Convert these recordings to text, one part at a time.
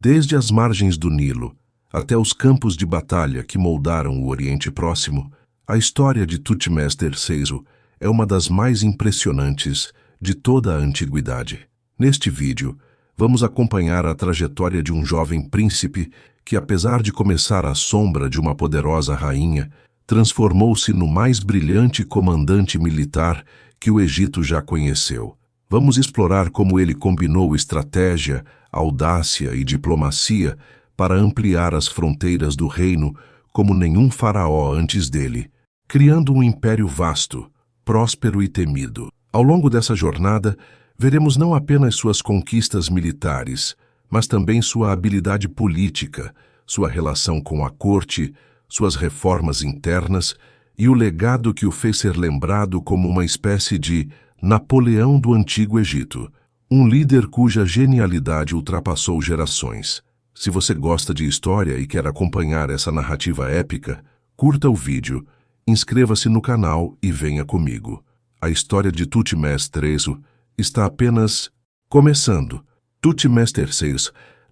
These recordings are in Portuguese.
Desde as margens do Nilo até os campos de batalha que moldaram o Oriente Próximo, a história de Thutmose III é uma das mais impressionantes de toda a antiguidade. Neste vídeo, vamos acompanhar a trajetória de um jovem príncipe que, apesar de começar à sombra de uma poderosa rainha, transformou-se no mais brilhante comandante militar que o Egito já conheceu. Vamos explorar como ele combinou estratégia, audácia e diplomacia para ampliar as fronteiras do reino como nenhum faraó antes dele, criando um império vasto, próspero e temido. Ao longo dessa jornada, veremos não apenas suas conquistas militares, mas também sua habilidade política, sua relação com a corte, suas reformas internas e o legado que o fez ser lembrado como uma espécie de Napoleão do Antigo Egito, um líder cuja genialidade ultrapassou gerações. Se você gosta de história e quer acompanhar essa narrativa épica, curta o vídeo, inscreva-se no canal e venha comigo. A história de Thutmose III está apenas começando. Thutmose III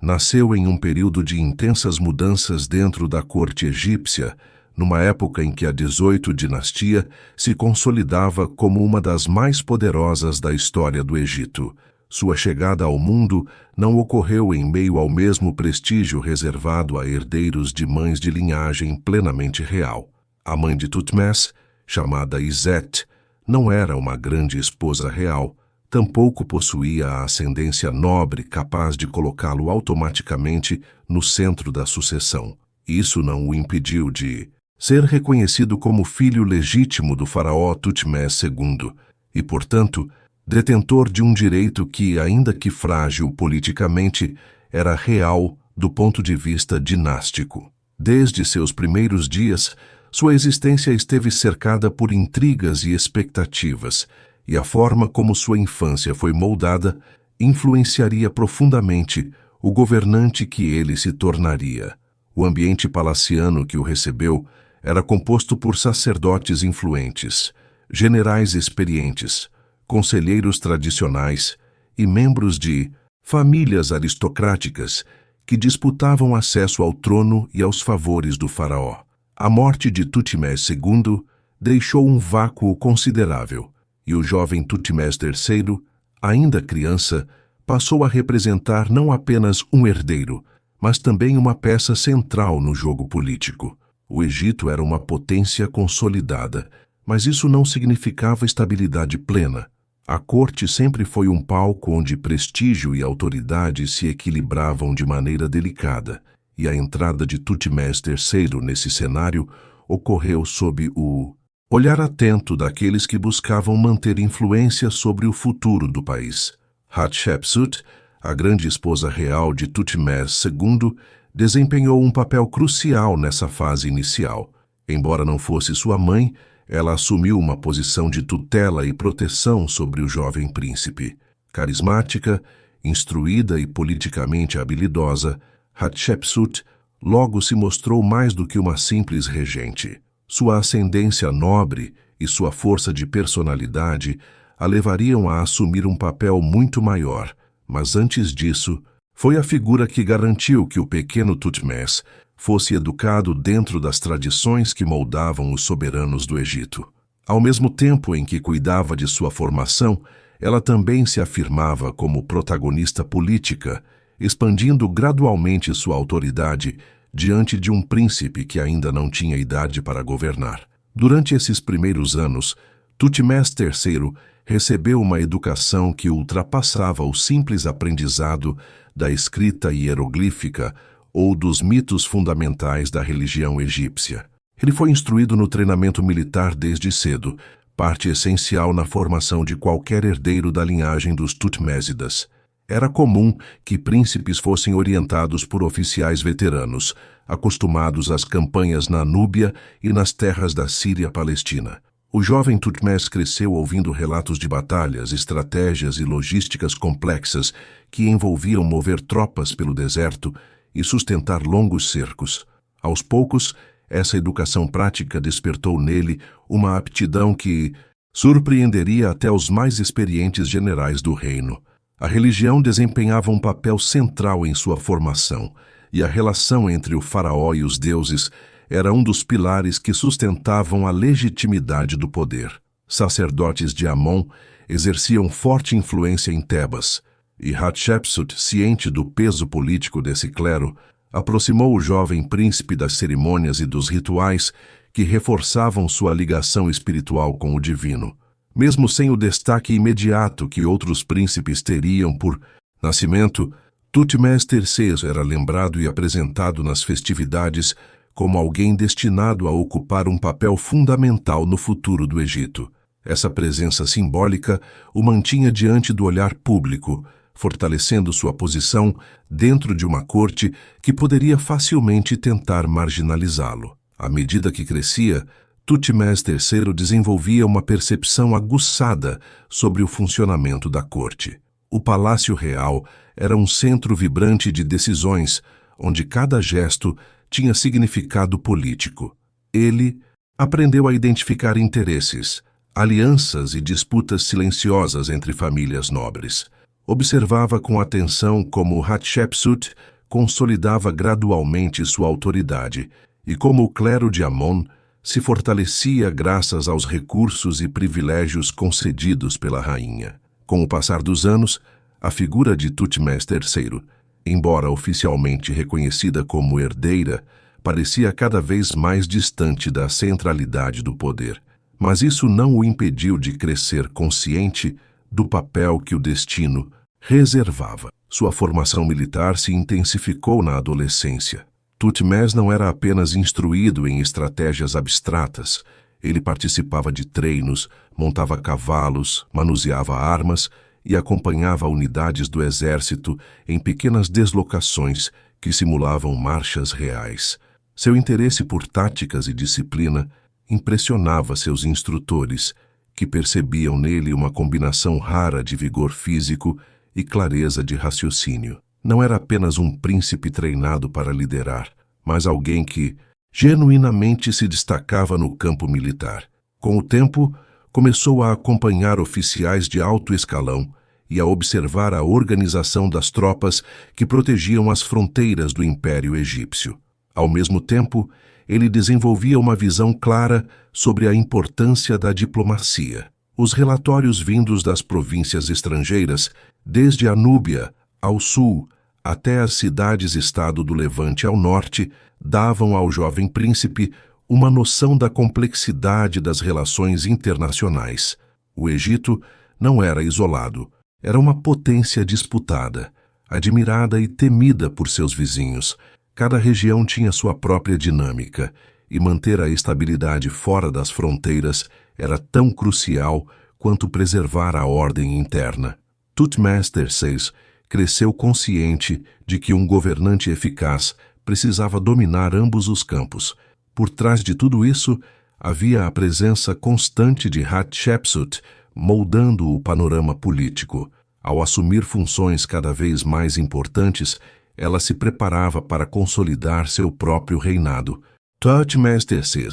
nasceu em um período de intensas mudanças dentro da corte egípcia, numa época em que a 18ª dinastia se consolidava como uma das mais poderosas da história do Egito. Sua chegada ao mundo não ocorreu em meio ao mesmo prestígio reservado a herdeiros de mães de linhagem plenamente real. A mãe de Thutmose, chamada Iset, não era uma grande esposa real, tampouco possuía a ascendência nobre capaz de colocá-lo automaticamente no centro da sucessão. Isso não o impediu de ser reconhecido como filho legítimo do faraó Thutmose II e, portanto, detentor de um direito que, ainda que frágil politicamente, era real do ponto de vista dinástico. Desde seus primeiros dias, sua existência esteve cercada por intrigas e expectativas, e a forma como sua infância foi moldada influenciaria profundamente o governante que ele se tornaria. O ambiente palaciano que o recebeu era composto por sacerdotes influentes, generais experientes, conselheiros tradicionais e membros de famílias aristocráticas que disputavam acesso ao trono e aos favores do faraó. A morte de Thutmose II deixou um vácuo considerável, e o jovem Thutmose III, ainda criança, passou a representar não apenas um herdeiro, mas também uma peça central no jogo político. O Egito era uma potência consolidada, mas isso não significava estabilidade plena. A corte sempre foi um palco onde prestígio e autoridade se equilibravam de maneira delicada, e a entrada de Thutmose III nesse cenário ocorreu sob o olhar atento daqueles que buscavam manter influência sobre o futuro do país. Hatshepsut, a grande esposa real de Thutmose II, desempenhou um papel crucial nessa fase inicial. Embora não fosse sua mãe, ela assumiu uma posição de tutela e proteção sobre o jovem príncipe. Carismática, instruída e politicamente habilidosa, Hatshepsut logo se mostrou mais do que uma simples regente. Sua ascendência nobre e sua força de personalidade a levariam a assumir um papel muito maior, mas antes disso, foi a figura que garantiu que o pequeno Thutmose fosse educado dentro das tradições que moldavam os soberanos do Egito. Ao mesmo tempo em que cuidava de sua formação, ela também se afirmava como protagonista política, expandindo gradualmente sua autoridade diante de um príncipe que ainda não tinha idade para governar. Durante esses primeiros anos, Thutmose III recebeu uma educação que ultrapassava o simples aprendizado da escrita hieroglífica ou dos mitos fundamentais da religião egípcia. Ele foi instruído no treinamento militar desde cedo, parte essencial na formação de qualquer herdeiro da linhagem dos Thutmósidas. Era comum que príncipes fossem orientados por oficiais veteranos, acostumados às campanhas na Núbia e nas terras da Síria-Palestina. O jovem Thutmose cresceu ouvindo relatos de batalhas, estratégias e logísticas complexas que envolviam mover tropas pelo deserto e sustentar longos cercos. Aos poucos, essa educação prática despertou nele uma aptidão que surpreenderia até os mais experientes generais do reino. A religião desempenhava um papel central em sua formação, e a relação entre o faraó e os deuses era um dos pilares que sustentavam a legitimidade do poder. Sacerdotes de Amon exerciam forte influência em Tebas, e Hatshepsut, ciente do peso político desse clero, aproximou o jovem príncipe das cerimônias e dos rituais que reforçavam sua ligação espiritual com o divino. Mesmo sem o destaque imediato que outros príncipes teriam por nascimento, Thutmose III era lembrado e apresentado nas festividades como alguém destinado a ocupar um papel fundamental no futuro do Egito. Essa presença simbólica o mantinha diante do olhar público, fortalecendo sua posição dentro de uma corte que poderia facilmente tentar marginalizá-lo. À medida que crescia, Thutmose III desenvolvia uma percepção aguçada sobre o funcionamento da corte. O Palácio Real era um centro vibrante de decisões, onde cada gesto tinha significado político. Ele aprendeu a identificar interesses, alianças e disputas silenciosas entre famílias nobres. Observava com atenção como Hatshepsut consolidava gradualmente sua autoridade e como o clero de Amon se fortalecia graças aos recursos e privilégios concedidos pela rainha. Com o passar dos anos, a figura de Thutmose III, embora oficialmente reconhecida como herdeira, parecia cada vez mais distante da centralidade do poder. Mas isso não o impediu de crescer consciente do papel que o destino reservava. Sua formação militar se intensificou na adolescência. Thutmose não era apenas instruído em estratégias abstratas. Ele participava de treinos, montava cavalos, manuseava armas e acompanhava unidades do exército em pequenas deslocações que simulavam marchas reais. Seu interesse por táticas e disciplina impressionava seus instrutores, que percebiam nele uma combinação rara de vigor físico e clareza de raciocínio. Não era apenas um príncipe treinado para liderar, mas alguém que genuinamente se destacava no campo militar. Com o tempo, começou a acompanhar oficiais de alto escalão e a observar a organização das tropas que protegiam as fronteiras do Império Egípcio. Ao mesmo tempo, ele desenvolvia uma visão clara sobre a importância da diplomacia. Os relatórios vindos das províncias estrangeiras, desde a Núbia ao sul até as cidades-estado do Levante ao norte, davam ao jovem príncipe uma noção da complexidade das relações internacionais. O Egito não era isolado, era uma potência disputada, admirada e temida por seus vizinhos. Cada região tinha sua própria dinâmica, e manter a estabilidade fora das fronteiras era tão crucial quanto preservar a ordem interna. Thutmose III cresceu consciente de que um governante eficaz precisava dominar ambos os campos. Por trás de tudo isso, havia a presença constante de Hatshepsut, moldando o panorama político. Ao assumir funções cada vez mais importantes, ela se preparava para consolidar seu próprio reinado. Thutmose III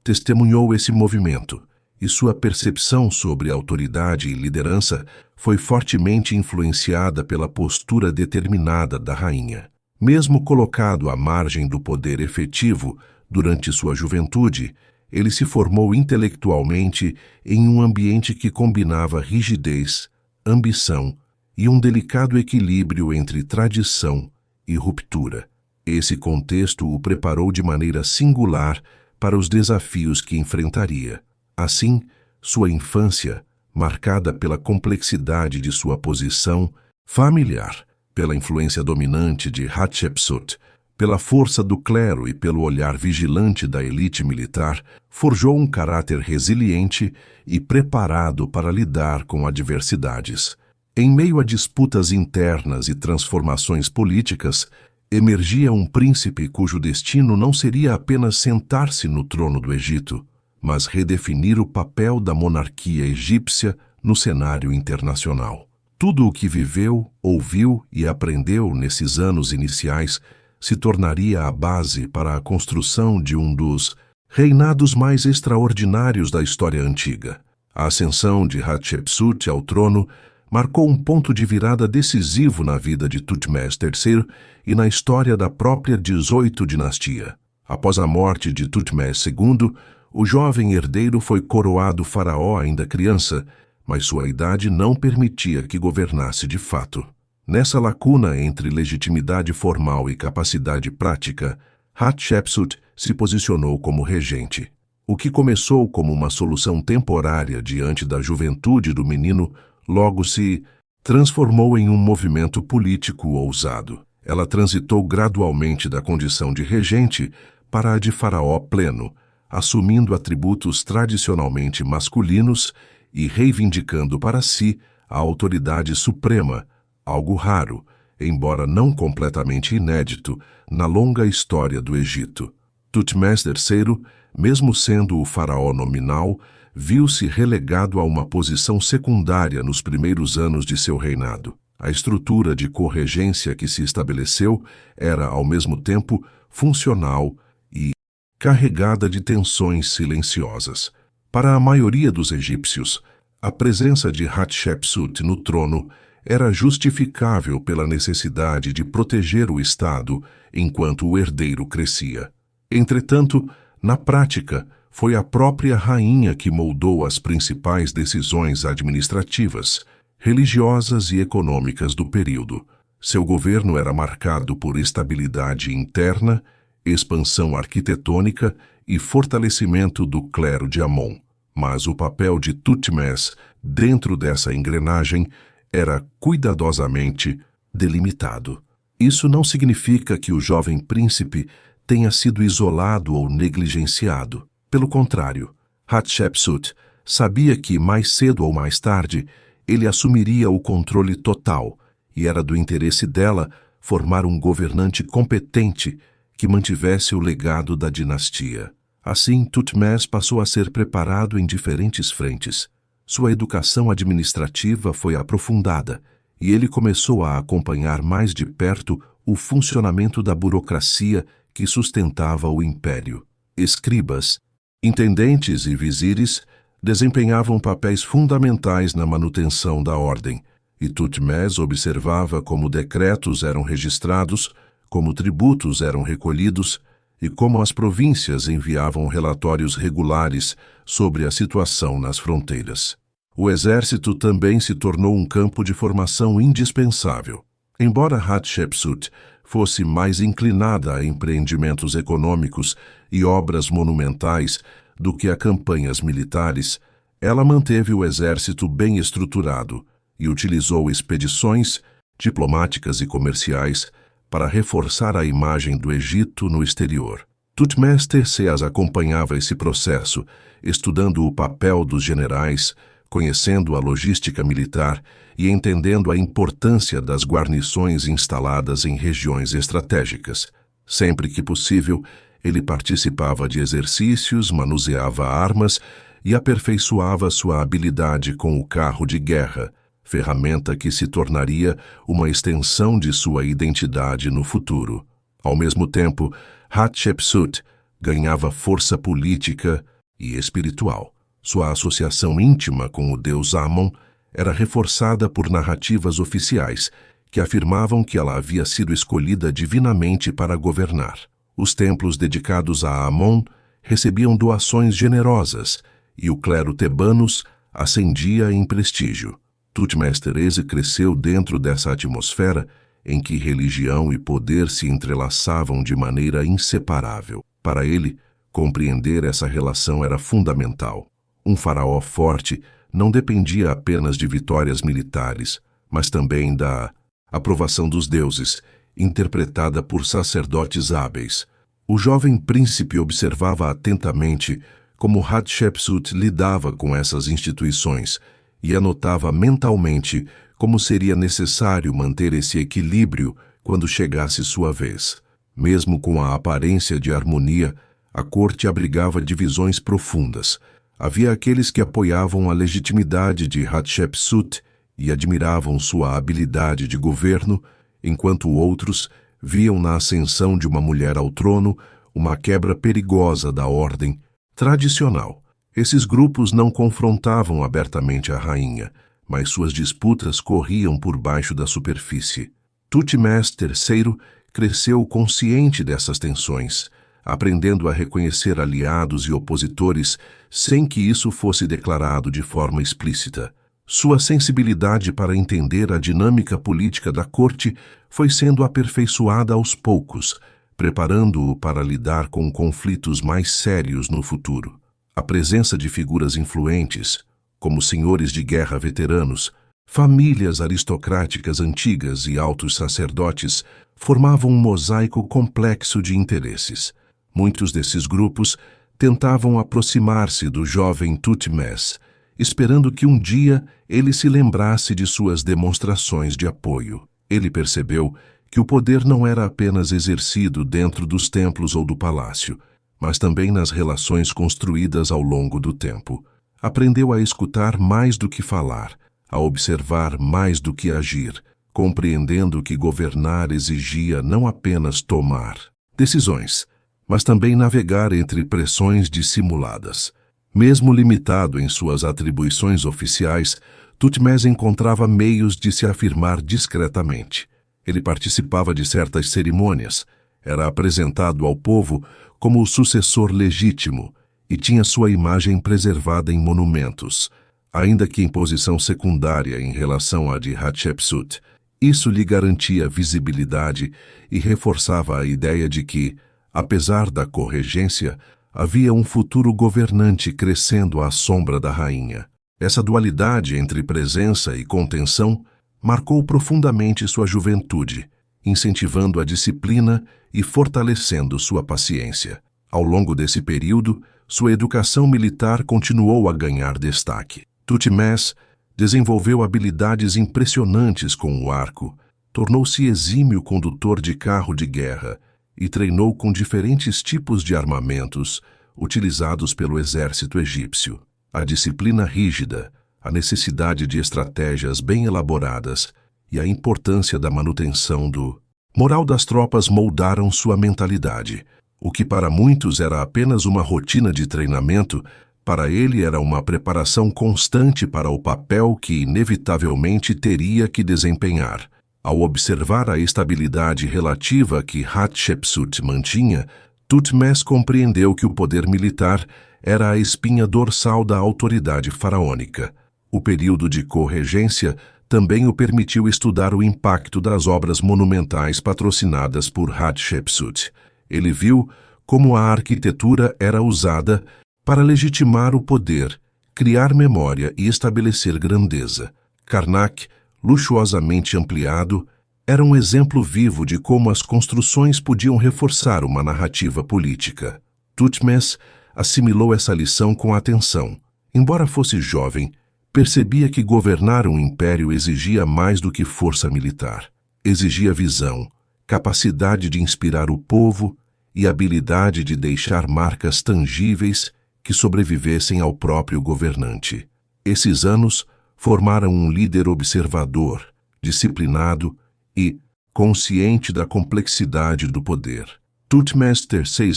testemunhou esse movimento, e sua percepção sobre autoridade e liderança foi fortemente influenciada pela postura determinada da rainha. Mesmo colocado à margem do poder efetivo durante sua juventude, ele se formou intelectualmente em um ambiente que combinava rigidez, ambição e um delicado equilíbrio entre tradição e ruptura. Esse contexto o preparou de maneira singular para os desafios que enfrentaria. Assim, sua infância, marcada pela complexidade de sua posição familiar, pela influência dominante de Hatshepsut, pela força do clero e pelo olhar vigilante da elite militar, forjou um caráter resiliente e preparado para lidar com adversidades. Em meio a disputas internas e transformações políticas, emergia um príncipe cujo destino não seria apenas sentar-se no trono do Egito, mas redefinir o papel da monarquia egípcia no cenário internacional. Tudo o que viveu, ouviu e aprendeu nesses anos iniciais se tornaria a base para a construção de um dos reinados mais extraordinários da história antiga. A ascensão de Hatshepsut ao trono marcou um ponto de virada decisivo na vida de Thutmose III e na história da própria 18ª dinastia. Após a morte de Thutmose II, o jovem herdeiro foi coroado faraó ainda criança, mas sua idade não permitia que governasse de fato. Nessa lacuna entre legitimidade formal e capacidade prática, Hatshepsut se posicionou como regente. O que começou como uma solução temporária diante da juventude do menino, logo se transformou em um movimento político ousado. Ela transitou gradualmente da condição de regente para a de faraó pleno, assumindo atributos tradicionalmente masculinos e reivindicando para si a autoridade suprema, algo raro, embora não completamente inédito, na longa história do Egito. Thutmose III, mesmo sendo o faraó nominal, viu-se relegado a uma posição secundária nos primeiros anos de seu reinado. A estrutura de corregência que se estabeleceu era, ao mesmo tempo, funcional e carregada de tensões silenciosas. Para a maioria dos egípcios, a presença de Hatshepsut no trono era justificável pela necessidade de proteger o Estado enquanto o herdeiro crescia. Entretanto, na prática, foi a própria rainha que moldou as principais decisões administrativas, religiosas e econômicas do período. Seu governo era marcado por estabilidade interna, expansão arquitetônica e fortalecimento do clero de Amon. Mas o papel de Thutmose dentro dessa engrenagem era cuidadosamente delimitado. Isso não significa que o jovem príncipe tenha sido isolado ou negligenciado. Pelo contrário, Hatshepsut sabia que, mais cedo ou mais tarde, ele assumiria o controle total, e era do interesse dela formar um governante competente que mantivesse o legado da dinastia. Assim, Thutmose passou a ser preparado em diferentes frentes. Sua educação administrativa foi aprofundada, e ele começou a acompanhar mais de perto o funcionamento da burocracia que sustentava o império. Escribas, intendentes e vizires desempenhavam papéis fundamentais na manutenção da ordem, e Thutmose observava como decretos eram registrados, como tributos eram recolhidos e como as províncias enviavam relatórios regulares sobre a situação nas fronteiras. O exército também se tornou um campo de formação indispensável. Embora Hatshepsut fosse mais inclinada a empreendimentos econômicos e obras monumentais do que a campanhas militares, ela manteve o exército bem estruturado e utilizou expedições diplomáticas e comerciais para reforçar a imagem do Egito no exterior. Thutmose III acompanhava esse processo, estudando o papel dos generais, conhecendo a logística militar e entendendo a importância das guarnições instaladas em regiões estratégicas. Sempre que possível, ele participava de exercícios, manuseava armas e aperfeiçoava sua habilidade com o carro de guerra, ferramenta que se tornaria uma extensão de sua identidade no futuro. Ao mesmo tempo, Hatshepsut ganhava força política e espiritual. Sua associação íntima com o deus Amon era reforçada por narrativas oficiais que afirmavam que ela havia sido escolhida divinamente para governar. Os templos dedicados a Amon recebiam doações generosas e o clero tebanos ascendia em prestígio. Thutmose III cresceu dentro dessa atmosfera em que religião e poder se entrelaçavam de maneira inseparável. Para ele, compreender essa relação era fundamental. Um faraó forte não dependia apenas de vitórias militares, mas também da aprovação dos deuses, interpretada por sacerdotes hábeis. O jovem príncipe observava atentamente como Hatshepsut lidava com essas instituições e anotava mentalmente como seria necessário manter esse equilíbrio quando chegasse sua vez. Mesmo com a aparência de harmonia, a corte abrigava divisões profundas. Havia aqueles que apoiavam a legitimidade de Hatshepsut e admiravam sua habilidade de governo, enquanto outros viam na ascensão de uma mulher ao trono uma quebra perigosa da ordem tradicional. Esses grupos não confrontavam abertamente a rainha, mas suas disputas corriam por baixo da superfície. Thutmose III cresceu consciente dessas tensões, aprendendo a reconhecer aliados e opositores sem que isso fosse declarado de forma explícita. Sua sensibilidade para entender a dinâmica política da corte foi sendo aperfeiçoada aos poucos, preparando-o para lidar com conflitos mais sérios no futuro. A presença de figuras influentes, como senhores de guerra veteranos, famílias aristocráticas antigas e altos sacerdotes, formavam um mosaico complexo de interesses. Muitos desses grupos tentavam aproximar-se do jovem Thutmose, esperando que um dia ele se lembrasse de suas demonstrações de apoio. Ele percebeu que o poder não era apenas exercido dentro dos templos ou do palácio, mas também nas relações construídas ao longo do tempo. Aprendeu a escutar mais do que falar, a observar mais do que agir, compreendendo que governar exigia não apenas tomar decisões, mas também navegar entre pressões dissimuladas. Mesmo limitado em suas atribuições oficiais, Thutmose encontrava meios de se afirmar discretamente. Ele participava de certas cerimônias, era apresentado ao povo como o sucessor legítimo e tinha sua imagem preservada em monumentos, ainda que em posição secundária em relação à de Hatshepsut. Isso lhe garantia visibilidade e reforçava a ideia de que, apesar da corregência, havia um futuro governante crescendo à sombra da rainha. Essa dualidade entre presença e contenção marcou profundamente sua juventude, incentivando a disciplina e fortalecendo sua paciência. Ao longo desse período, sua educação militar continuou a ganhar destaque. Thutmose desenvolveu habilidades impressionantes com o arco, tornou-se exímio condutor de carro de guerra e treinou com diferentes tipos de armamentos utilizados pelo exército egípcio. A disciplina rígida, a necessidade de estratégias bem elaboradas e a importância da manutenção do moral das tropas moldaram sua mentalidade. O que para muitos era apenas uma rotina de treinamento, para ele era uma preparação constante para o papel que inevitavelmente teria que desempenhar. Ao observar a estabilidade relativa que Hatshepsut mantinha, Thutmose compreendeu que o poder militar era a espinha dorsal da autoridade faraônica. O período de corregência também o permitiu estudar o impacto das obras monumentais patrocinadas por Hatshepsut. Ele viu como a arquitetura era usada para legitimar o poder, criar memória e estabelecer grandeza. Karnak, luxuosamente ampliado, era um exemplo vivo de como as construções podiam reforçar uma narrativa política. Thutmose assimilou essa lição com atenção. Embora fosse jovem, percebia que governar um império exigia mais do que força militar. Exigia visão, capacidade de inspirar o povo e habilidade de deixar marcas tangíveis que sobrevivessem ao próprio governante. Esses anos formaram um líder observador, disciplinado e consciente da complexidade do poder. Thutmose III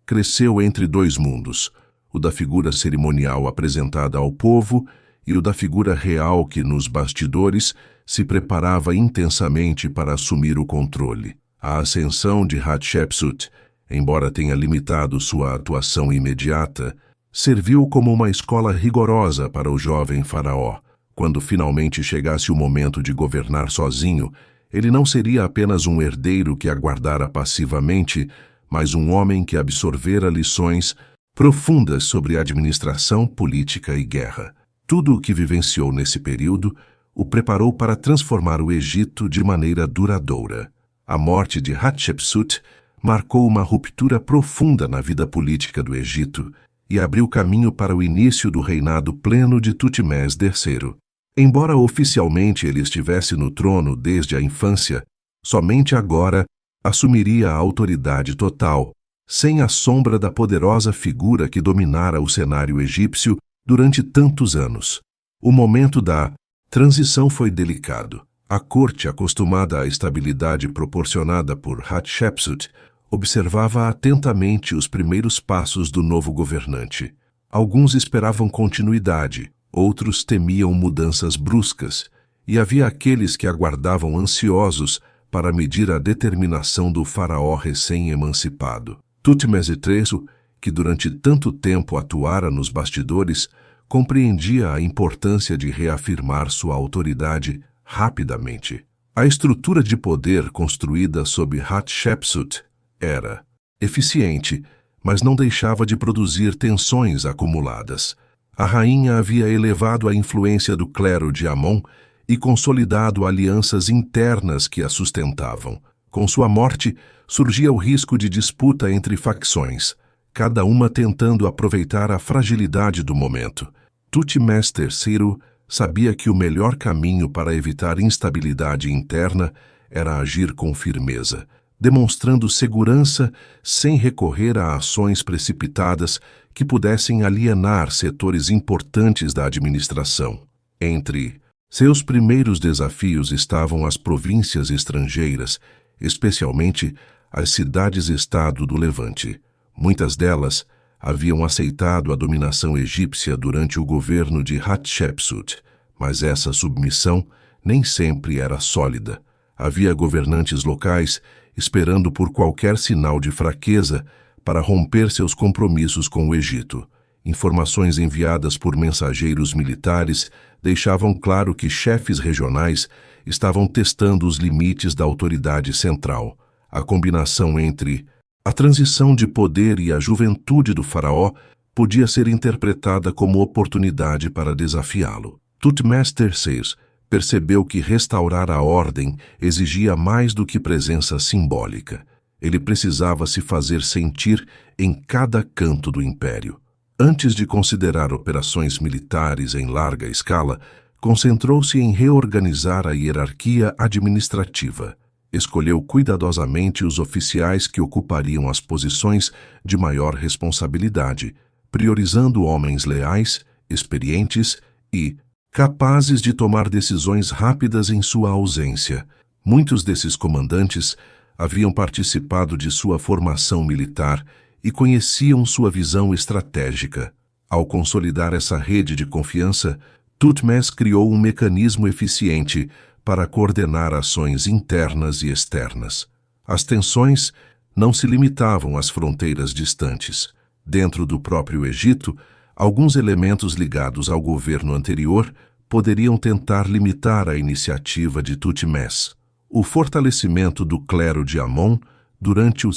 cresceu entre dois mundos, o da figura cerimonial apresentada ao povo e o da figura real que, nos bastidores, se preparava intensamente para assumir o controle. A ascensão de Hatshepsut, embora tenha limitado sua atuação imediata, serviu como uma escola rigorosa para o jovem faraó. Quando finalmente chegasse o momento de governar sozinho, ele não seria apenas um herdeiro que aguardara passivamente, mas um homem que absorvera lições profundas sobre administração, política e guerra. Tudo o que vivenciou nesse período o preparou para transformar o Egito de maneira duradoura. A morte de Hatshepsut marcou uma ruptura profunda na vida política do Egito e abriu caminho para o início do reinado pleno de Thutmose III. Embora oficialmente ele estivesse no trono desde a infância, somente agora assumiria a autoridade total, sem a sombra da poderosa figura que dominara o cenário egípcio durante tantos anos. O momento da transição foi delicado. A corte, acostumada à estabilidade proporcionada por Hatshepsut, observava atentamente os primeiros passos do novo governante. Alguns esperavam continuidade, Outros temiam mudanças bruscas, e havia aqueles que aguardavam ansiosos para medir a determinação do faraó recém-emancipado. Thutmose III, que durante tanto tempo atuara nos bastidores, compreendia a importância de reafirmar sua autoridade rapidamente. A estrutura de poder construída sob Hatshepsut era eficiente, mas não deixava de produzir tensões acumuladas. A rainha havia elevado a influência do clero de Amon e consolidado alianças internas que a sustentavam. Com sua morte, surgia o risco de disputa entre facções, cada uma tentando aproveitar a fragilidade do momento. Thutmose III sabia que o melhor caminho para evitar instabilidade interna era agir com firmeza, demonstrando segurança sem recorrer a ações precipitadas que pudessem alienar setores importantes da administração. Entre seus primeiros desafios estavam as províncias estrangeiras, especialmente as cidades-estado do Levante. Muitas delas haviam aceitado a dominação egípcia durante o governo de Hatshepsut, mas essa submissão nem sempre era sólida. Havia governantes locais esperando por qualquer sinal de fraqueza para romper seus compromissos com o Egito. Informações enviadas por mensageiros militares deixavam claro que chefes regionais estavam testando os limites da autoridade central. A combinação entre a transição de poder e a juventude do faraó podia ser interpretada como oportunidade para desafiá-lo. Thutmose III percebeu que restaurar a ordem exigia mais do que presença simbólica. Ele precisava se fazer sentir em cada canto do império. Antes de considerar operações militares em larga escala, concentrou-se em reorganizar a hierarquia administrativa. Escolheu cuidadosamente os oficiais que ocupariam as posições de maior responsabilidade, priorizando homens leais, experientes e capazes de tomar decisões rápidas em sua ausência. Muitos desses comandantes haviam participado de sua formação militar e conheciam sua visão estratégica. Ao consolidar essa rede de confiança, Thutmose criou um mecanismo eficiente para coordenar ações internas e externas. As tensões não se limitavam às fronteiras distantes. Dentro do próprio Egito, alguns elementos ligados ao governo anterior poderiam tentar limitar a iniciativa de Thutmose. O fortalecimento do clero de Amon durante o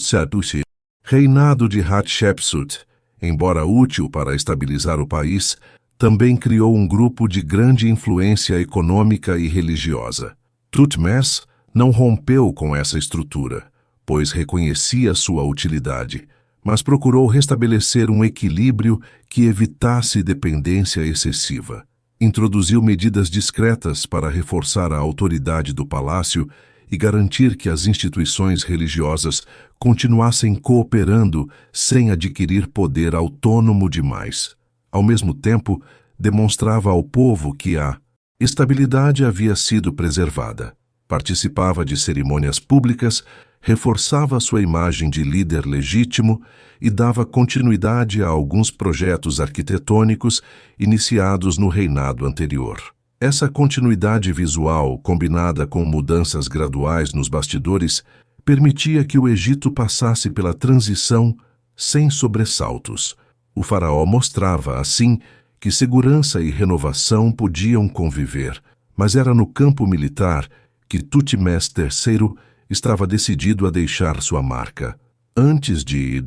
reinado de Hatshepsut, embora útil para estabilizar o país, também criou um grupo de grande influência econômica e religiosa. Thutmose não rompeu com essa estrutura, pois reconhecia sua utilidade, mas procurou restabelecer um equilíbrio que evitasse dependência excessiva. Introduziu medidas discretas para reforçar a autoridade do palácio e garantir que as instituições religiosas continuassem cooperando sem adquirir poder autônomo demais. Ao mesmo tempo, demonstrava ao povo que a estabilidade havia sido preservada. Participava de cerimônias públicas, reforçava sua imagem de líder legítimo e dava continuidade a alguns projetos arquitetônicos iniciados no reinado anterior. Essa continuidade visual, combinada com mudanças graduais nos bastidores, permitia que o Egito passasse pela transição sem sobressaltos. O faraó mostrava, assim, que segurança e renovação podiam conviver, mas era no campo militar que Thutmose III estava decidido a deixar sua marca. Antes de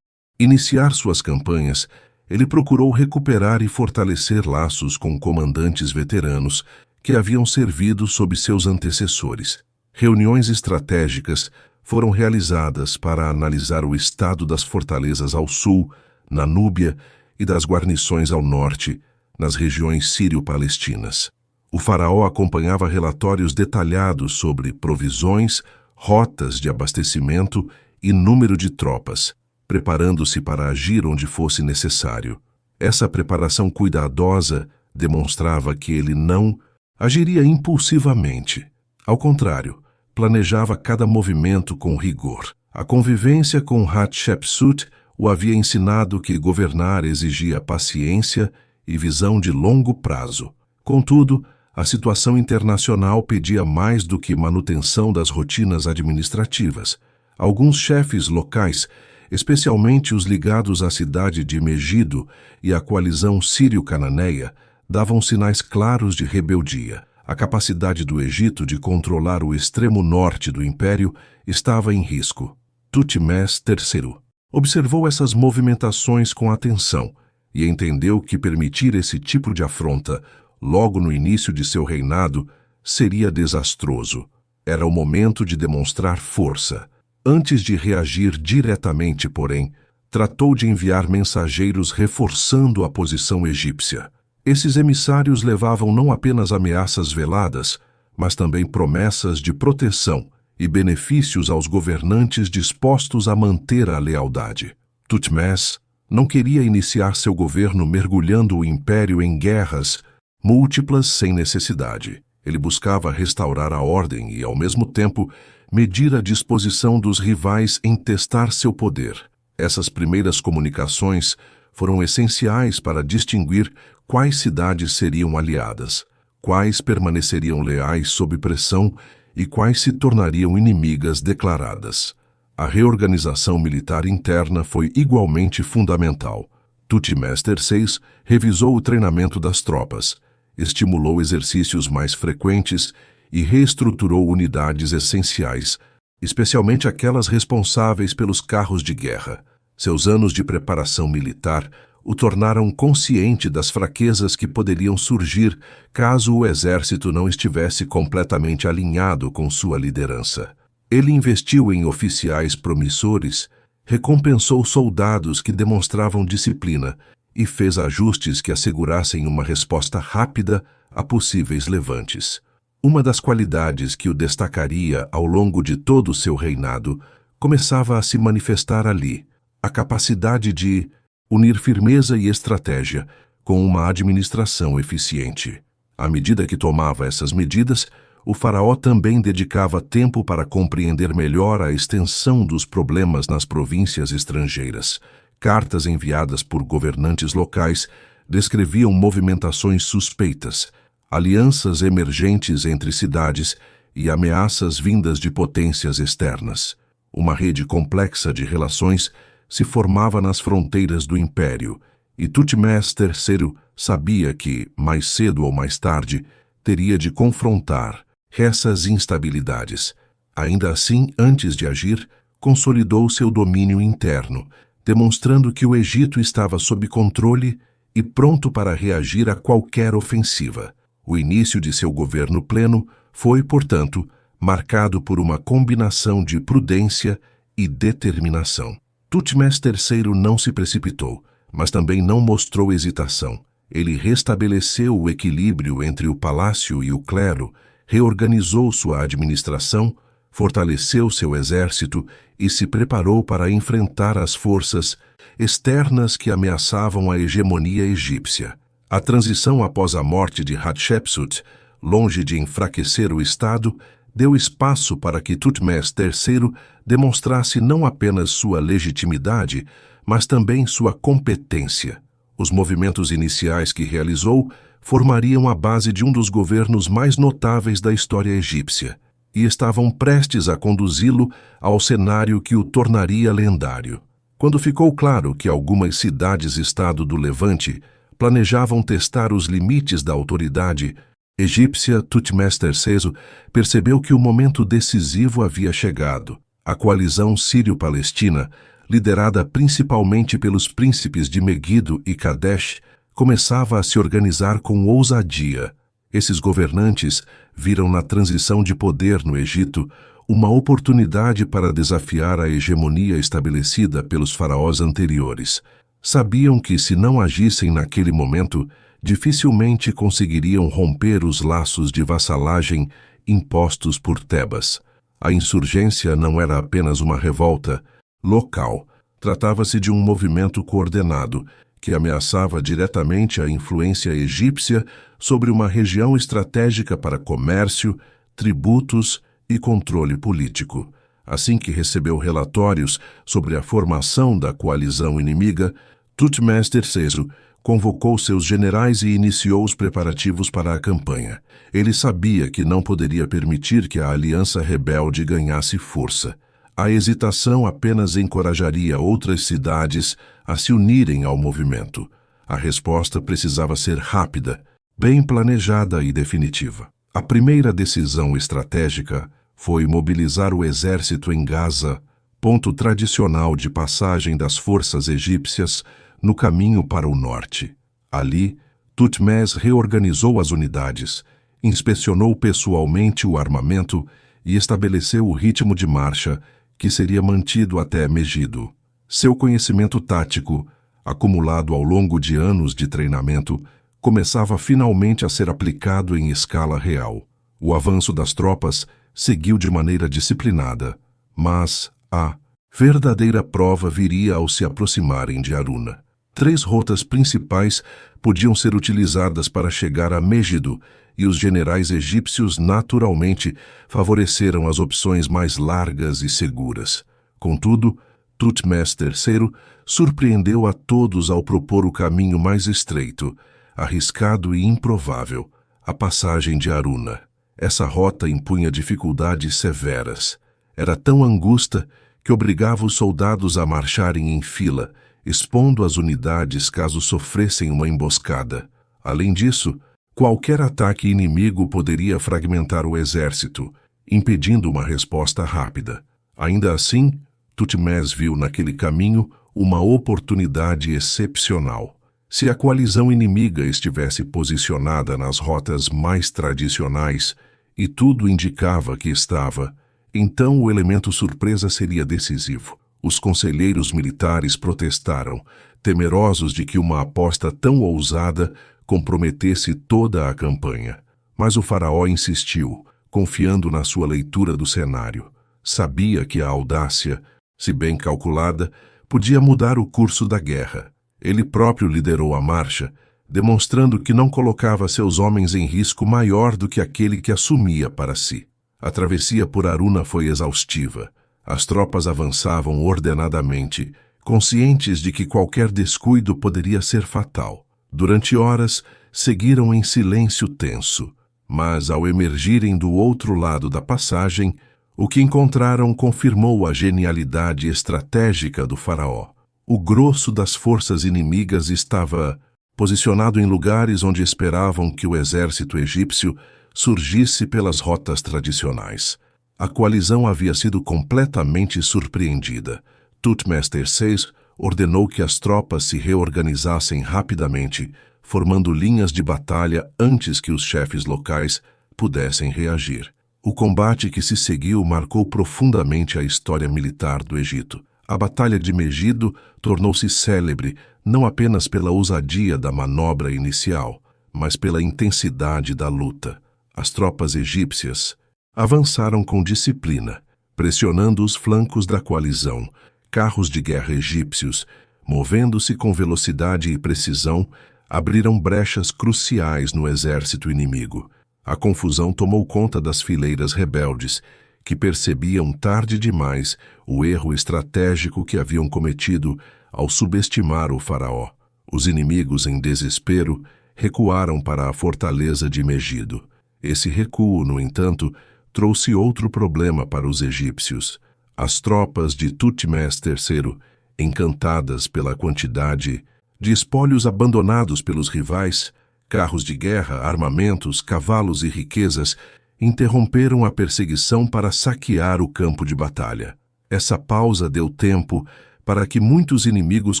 iniciar suas campanhas, ele procurou recuperar e fortalecer laços com comandantes veteranos que haviam servido sob seus antecessores. Reuniões estratégicas foram realizadas para analisar o estado das fortalezas ao sul, na Núbia, e das guarnições ao norte, nas regiões sírio-palestinas. O faraó acompanhava relatórios detalhados sobre provisões, rotas de abastecimento e número de tropas, preparando-se para agir onde fosse necessário. Essa preparação cuidadosa demonstrava que ele não agiria impulsivamente. Ao contrário, planejava cada movimento com rigor. A convivência com Hatshepsut o havia ensinado que governar exigia paciência e visão de longo prazo. Contudo, a situação internacional pedia mais do que manutenção das rotinas administrativas. Alguns chefes locais, especialmente os ligados à cidade de Megido e à coalizão sírio-cananeia, davam sinais claros de rebeldia. A capacidade do Egito de controlar o extremo norte do império estava em risco. Tutmés III observou essas movimentações com atenção e entendeu que permitir esse tipo de afronta, logo no início de seu reinado, seria desastroso. Era o momento de demonstrar força. Antes de reagir diretamente, porém, tratou de enviar mensageiros reforçando a posição egípcia. Esses emissários levavam não apenas ameaças veladas, mas também promessas de proteção e benefícios aos governantes dispostos a manter a lealdade. Tutmés não queria iniciar seu governo mergulhando o império em guerras múltiplas sem necessidade. Ele buscava restaurar a ordem e, ao mesmo tempo, medir a disposição dos rivais em testar seu poder. Essas primeiras comunicações foram essenciais para distinguir quais cidades seriam aliadas, quais permaneceriam leais sob pressão e quais se tornariam inimigas declaradas. A reorganização militar interna foi igualmente fundamental. Tutmés III revisou o treinamento das tropas, estimulou exercícios mais frequentes e reestruturou unidades essenciais, especialmente aquelas responsáveis pelos carros de guerra. Seus anos de preparação militar o tornaram consciente das fraquezas que poderiam surgir caso o exército não estivesse completamente alinhado com sua liderança. Ele investiu em oficiais promissores, recompensou soldados que demonstravam disciplina e fez ajustes que assegurassem uma resposta rápida a possíveis levantes. Uma das qualidades que o destacaria ao longo de todo o seu reinado começava a se manifestar ali: a capacidade de unir firmeza e estratégia com uma administração eficiente. À medida que tomava essas medidas, o faraó também dedicava tempo para compreender melhor a extensão dos problemas nas províncias estrangeiras. Cartas enviadas por governantes locais descreviam movimentações suspeitas, alianças emergentes entre cidades e ameaças vindas de potências externas. Uma rede complexa de relações se formava nas fronteiras do império, e Tutmés III sabia que, mais cedo ou mais tarde, teria de confrontar essas instabilidades. Ainda assim, antes de agir, consolidou seu domínio interno, demonstrando que o Egito estava sob controle e pronto para reagir a qualquer ofensiva. O início de seu governo pleno foi, portanto, marcado por uma combinação de prudência e determinação. Tutmés III não se precipitou, mas também não mostrou hesitação. Ele restabeleceu o equilíbrio entre o palácio e o clero, reorganizou sua administração, fortaleceu seu exército e se preparou para enfrentar as forças externas que ameaçavam a hegemonia egípcia. A transição após a morte de Hatshepsut, longe de enfraquecer o Estado, deu espaço para que Tutmés III demonstrasse não apenas sua legitimidade, mas também sua competência. Os movimentos iniciais que realizou formariam a base de um dos governos mais notáveis da história egípcia e estavam prestes a conduzi-lo ao cenário que o tornaria lendário. Quando ficou claro que algumas cidades-estado do Levante planejavam testar os limites da autoridade egípcia, Tutmés III percebeu que o momento decisivo havia chegado. A coalizão sírio-palestina, liderada principalmente pelos príncipes de Megido e Kadesh, começava a se organizar com ousadia. Esses governantes viram na transição de poder no Egito uma oportunidade para desafiar a hegemonia estabelecida pelos faraós anteriores. Sabiam que, se não agissem naquele momento, dificilmente conseguiriam romper os laços de vassalagem impostos por Tebas. A insurgência não era apenas uma revolta local. Tratava-se de um movimento coordenado que ameaçava diretamente a influência egípcia sobre uma região estratégica para comércio, tributos e controle político. Assim que recebeu relatórios sobre a formação da coalizão inimiga, Tutmés III convocou seus generais e iniciou os preparativos para a campanha. Ele sabia que não poderia permitir que a aliança rebelde ganhasse força. A hesitação apenas encorajaria outras cidades a se unirem ao movimento. A resposta precisava ser rápida, bem planejada e definitiva. A primeira decisão estratégica foi mobilizar o exército em Gaza, ponto tradicional de passagem das forças egípcias no caminho para o norte. Ali, Tutmés reorganizou as unidades, inspecionou pessoalmente o armamento e estabeleceu o ritmo de marcha que seria mantido até Megido. Seu conhecimento tático, acumulado ao longo de anos de treinamento, começava finalmente a ser aplicado em escala real. O avanço das tropas seguiu de maneira disciplinada, mas a verdadeira prova viria ao se aproximarem de Haruna. 3 rotas principais podiam ser utilizadas para chegar a Megido, e os generais egípcios naturalmente favoreceram as opções mais largas e seguras. Contudo, Tutmés III surpreendeu a todos ao propor o caminho mais estreito, arriscado e improvável, a passagem de Haruna. Essa rota impunha dificuldades severas. Era tão angusta que obrigava os soldados a marcharem em fila, expondo as unidades caso sofressem uma emboscada. Além disso, qualquer ataque inimigo poderia fragmentar o exército, impedindo uma resposta rápida. Ainda assim, Tutmés viu naquele caminho uma oportunidade excepcional. Se a coalizão inimiga estivesse posicionada nas rotas mais tradicionais, e tudo indicava que estava, então o elemento surpresa seria decisivo. Os conselheiros militares protestaram, temerosos de que uma aposta tão ousada comprometesse toda a campanha. Mas o faraó insistiu, confiando na sua leitura do cenário. Sabia que a audácia, se bem calculada, podia mudar o curso da guerra. Ele próprio liderou a marcha, demonstrando que não colocava seus homens em risco maior do que aquele que assumia para si. A travessia por Haruna foi exaustiva. As tropas avançavam ordenadamente, conscientes de que qualquer descuido poderia ser fatal. Durante horas, seguiram em silêncio tenso, mas ao emergirem do outro lado da passagem, o que encontraram confirmou a genialidade estratégica do faraó. O grosso das forças inimigas estava posicionado em lugares onde esperavam que o exército egípcio surgisse pelas rotas tradicionais. A coalizão havia sido completamente surpreendida. Tutmés III ordenou que as tropas se reorganizassem rapidamente, formando linhas de batalha antes que os chefes locais pudessem reagir. O combate que se seguiu marcou profundamente a história militar do Egito. A Batalha de Megido tornou-se célebre não apenas pela ousadia da manobra inicial, mas pela intensidade da luta. As tropas egípcias avançaram com disciplina, pressionando os flancos da coalizão. Carros de guerra egípcios, movendo-se com velocidade e precisão, abriram brechas cruciais no exército inimigo. A confusão tomou conta das fileiras rebeldes, que percebiam tarde demais o erro estratégico que haviam cometido ao subestimar o faraó. Os inimigos, em desespero, recuaram para a fortaleza de Megido. Esse recuo, no entanto, trouxe outro problema para os egípcios. As tropas de Tutmés III, encantadas pela quantidade de espólios abandonados pelos rivais, carros de guerra, armamentos, cavalos e riquezas, interromperam a perseguição para saquear o campo de batalha. Essa pausa deu tempo para que muitos inimigos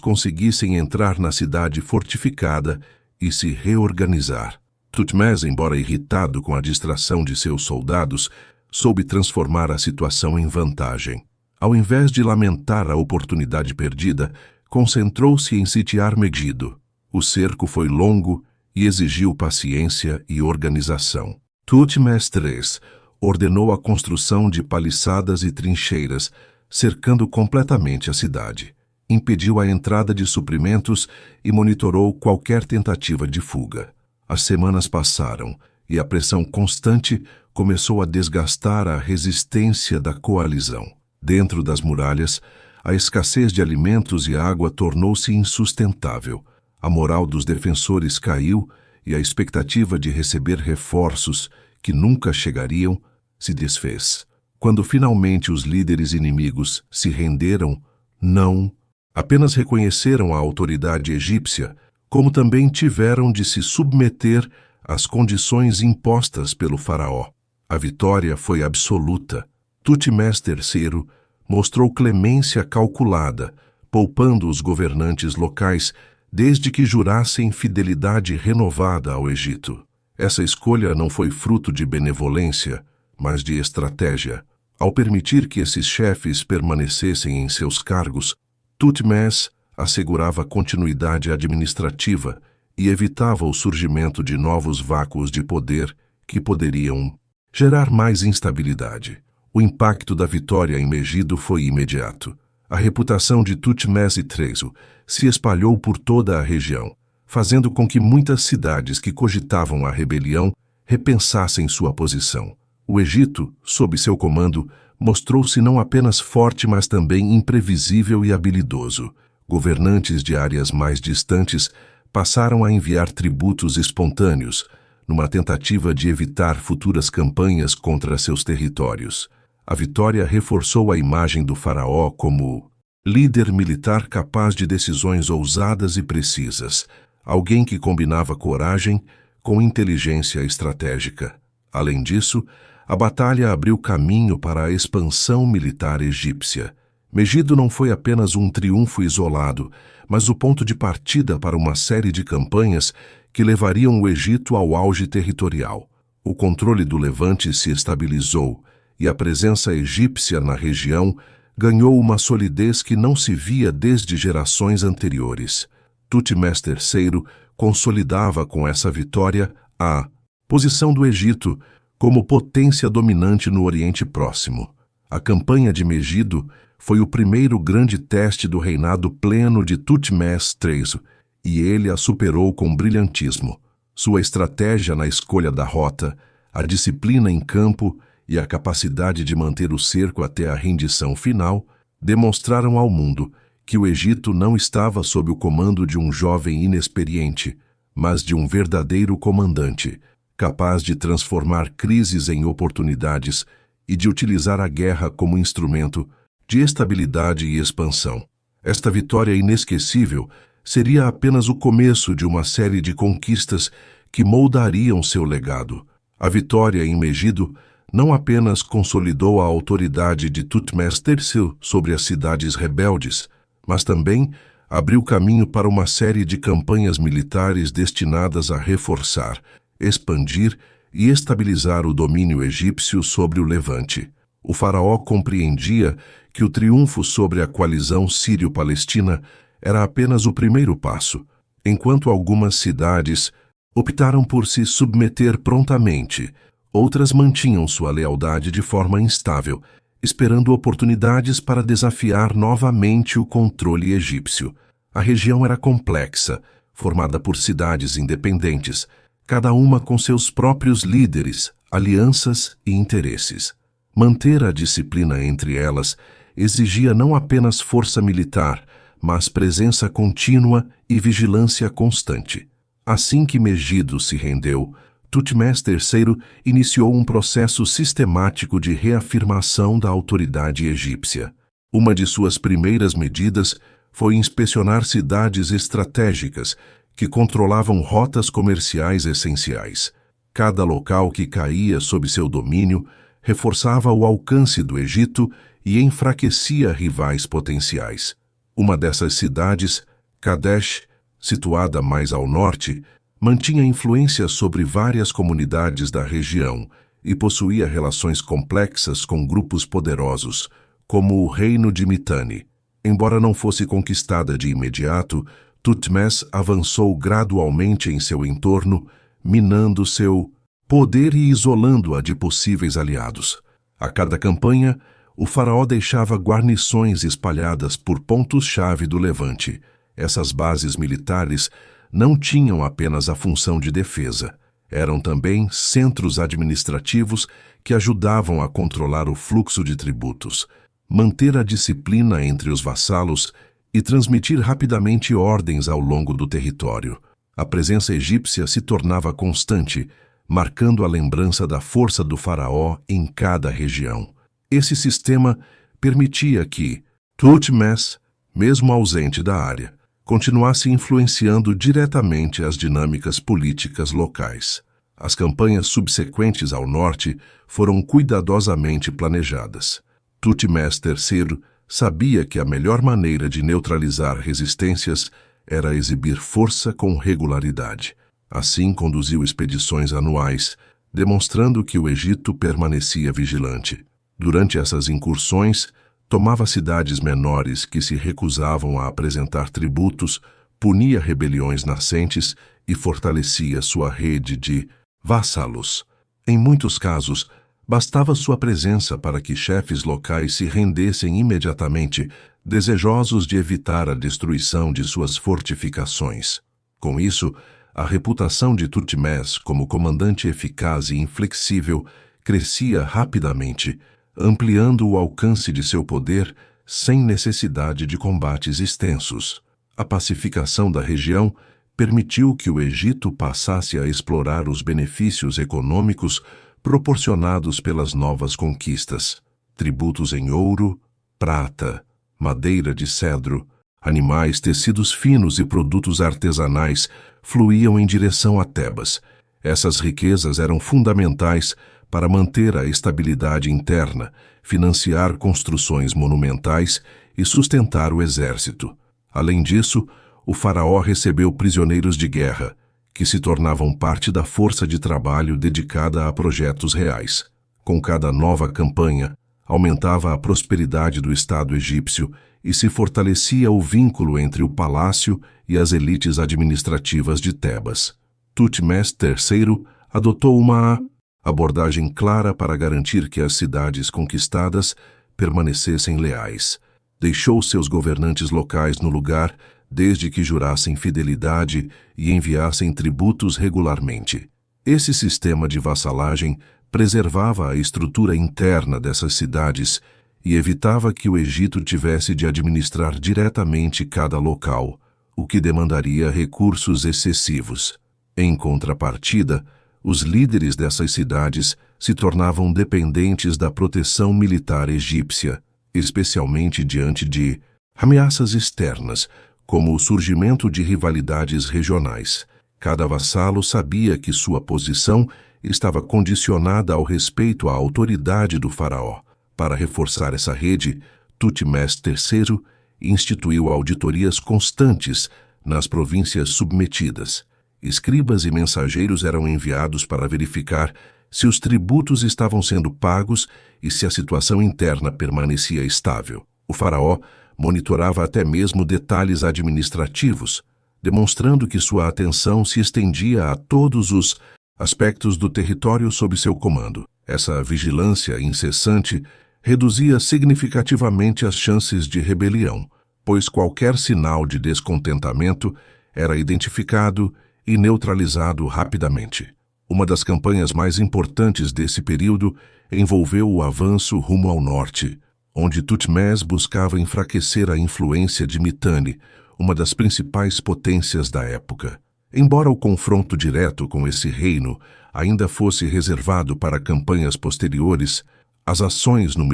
conseguissem entrar na cidade fortificada e se reorganizar. Tutmés, embora irritado com a distração de seus soldados, soube transformar a situação em vantagem. Ao invés de lamentar a oportunidade perdida, concentrou-se em sitiar Megido. O cerco foi longo e exigiu paciência e organização. Tutmés III ordenou a construção de paliçadas e trincheiras, cercando completamente a cidade. Impediu a entrada de suprimentos e monitorou qualquer tentativa de fuga. As semanas passaram e a pressão constante começou a desgastar a resistência da coalizão. Dentro das muralhas, A escassez de alimentos e água tornou-se insustentável. A moral dos defensores caiu e a expectativa de receber reforços, que nunca chegariam, se desfez. Quando finalmente os líderes inimigos se renderam, não apenas reconheceram a autoridade egípcia, como também tiveram de se submeter às condições impostas pelo faraó. A vitória foi absoluta. Tutmés III mostrou clemência calculada, poupando os governantes locais desde que jurassem fidelidade renovada ao Egito. Essa escolha não foi fruto de benevolência, mas de estratégia. Ao permitir que esses chefes permanecessem em seus cargos, Tutmés assegurava continuidade administrativa e evitava o surgimento de novos vácuos de poder que poderiam gerar mais instabilidade. O impacto da vitória em Megido foi imediato. A reputação de Tutmés III se espalhou por toda a região, fazendo com que muitas cidades que cogitavam a rebelião repensassem sua posição. O Egito, sob seu comando, mostrou-se não apenas forte, mas também imprevisível e habilidoso. Governantes de áreas mais distantes passaram a enviar tributos espontâneos, numa tentativa de evitar futuras campanhas contra seus territórios. A vitória reforçou a imagem do faraó como líder militar capaz de decisões ousadas e precisas, alguém que combinava coragem com inteligência estratégica. Além disso, a batalha abriu caminho para a expansão militar egípcia. Megido não foi apenas um triunfo isolado, mas o ponto de partida para uma série de campanhas que levariam o Egito ao auge territorial. O controle do Levante se estabilizou e a presença egípcia na região ganhou uma solidez que não se via desde gerações anteriores. Tutmés III consolidava com essa vitória a posição do Egito como potência dominante no Oriente Próximo. A campanha de Megido foi o primeiro grande teste do reinado pleno de Tutmés III, e ele a superou com brilhantismo. Sua estratégia na escolha da rota, a disciplina em campo e a capacidade de manter o cerco até a rendição final demonstraram ao mundo que o Egito não estava sob o comando de um jovem inexperiente, mas de um verdadeiro comandante, capaz de transformar crises em oportunidades e de utilizar a guerra como instrumento de estabilidade e expansão. Esta vitória inesquecível seria apenas o começo de uma série de conquistas que moldariam seu legado. A vitória em Megido não apenas consolidou a autoridade de Tutmés III sobre as cidades rebeldes, mas também abriu caminho para uma série de campanhas militares destinadas a reforçar, expandir e estabilizar o domínio egípcio sobre o Levante. O faraó compreendia que o triunfo sobre a coalizão sírio-palestina era apenas o primeiro passo, enquanto algumas cidades optaram por se submeter prontamente, outras mantinham sua lealdade de forma instável, esperando oportunidades para desafiar novamente o controle egípcio. A região era complexa, formada por cidades independentes, cada uma com seus próprios líderes, alianças e interesses. Manter a disciplina entre elas exigia não apenas força militar, mas presença contínua e vigilância constante. Assim que Megido se rendeu, Tutmés III iniciou um processo sistemático de reafirmação da autoridade egípcia. Uma de suas primeiras medidas foi inspecionar cidades estratégicas que controlavam rotas comerciais essenciais. Cada local que caía sob seu domínio reforçava o alcance do Egito e enfraquecia rivais potenciais. Uma dessas cidades, Kadesh, situada mais ao norte, mantinha influência sobre várias comunidades da região e possuía relações complexas com grupos poderosos, como o reino de Mitanni. Embora não fosse conquistada de imediato, Tutmés avançou gradualmente em seu entorno, minando seu poder e isolando-a de possíveis aliados. A cada campanha, o faraó deixava guarnições espalhadas por pontos-chave do Levante. Essas bases militares não tinham apenas a função de defesa, eram também centros administrativos que ajudavam a controlar o fluxo de tributos. manter a disciplina entre os vassalos e transmitir rapidamente ordens ao longo do território. A presença egípcia se tornava constante, marcando a lembrança da força do faraó em cada região. Esse sistema permitia que Thutmose, mesmo ausente da área, continuasse influenciando diretamente as dinâmicas políticas locais. As campanhas subsequentes ao norte foram cuidadosamente planejadas. Thutmose III sabia que a melhor maneira de neutralizar resistências era exibir força com regularidade. Assim, conduziu expedições anuais, demonstrando que o Egito permanecia vigilante. Durante essas incursões, tomava cidades menores que se recusavam a apresentar tributos, punia rebeliões nascentes e fortalecia sua rede de vassalos. Em muitos casos, bastava sua presença para que chefes locais se rendessem imediatamente, desejosos de evitar a destruição de suas fortificações. Com isso, a reputação de Thutmose como comandante eficaz e inflexível crescia rapidamente, ampliando o alcance de seu poder sem necessidade de combates extensos. A pacificação da região permitiu que o Egito passasse a explorar os benefícios econômicos proporcionados pelas novas conquistas. Tributos em ouro, prata, madeira de cedro, animais, tecidos finos e produtos artesanais fluíam em direção a Tebas. Essas riquezas eram fundamentais para manter a estabilidade interna, financiar construções monumentais e sustentar o exército. Além disso, o faraó recebeu prisioneiros de guerra, que se tornavam parte da força de trabalho dedicada a projetos reais. Com cada nova campanha, aumentava a prosperidade do Estado egípcio e se fortalecia o vínculo entre o palácio e as elites administrativas de Tebas. Thutmose III adotou uma abordagem clara para garantir que as cidades conquistadas permanecessem leais. Deixou seus governantes locais no lugar desde que jurassem fidelidade e enviassem tributos regularmente. Esse sistema de vassalagem preservava a estrutura interna dessas cidades e evitava que o Egito tivesse de administrar diretamente cada local, o que demandaria recursos excessivos. Em contrapartida, os líderes dessas cidades se tornavam dependentes da proteção militar egípcia, especialmente diante de ameaças externas, como o surgimento de rivalidades regionais. Cada vassalo sabia que sua posição estava condicionada ao respeito à autoridade do faraó. Para reforçar essa rede, Thutmose III instituiu auditorias constantes nas províncias submetidas. Escribas e mensageiros eram enviados para verificar se os tributos estavam sendo pagos e se a situação interna permanecia estável. O faraó monitorava até mesmo detalhes administrativos, demonstrando que sua atenção se estendia a todos os aspectos do território sob seu comando. Essa vigilância incessante reduzia significativamente as chances de rebelião, pois qualquer sinal de descontentamento era identificado e neutralizado rapidamente. Uma das campanhas mais importantes desse período envolveu o avanço rumo ao norte, onde Thutmose buscava enfraquecer a influência de Mitanni, uma das principais potências da época. Embora o confronto direto com esse reino ainda fosse reservado para campanhas posteriores, as ações no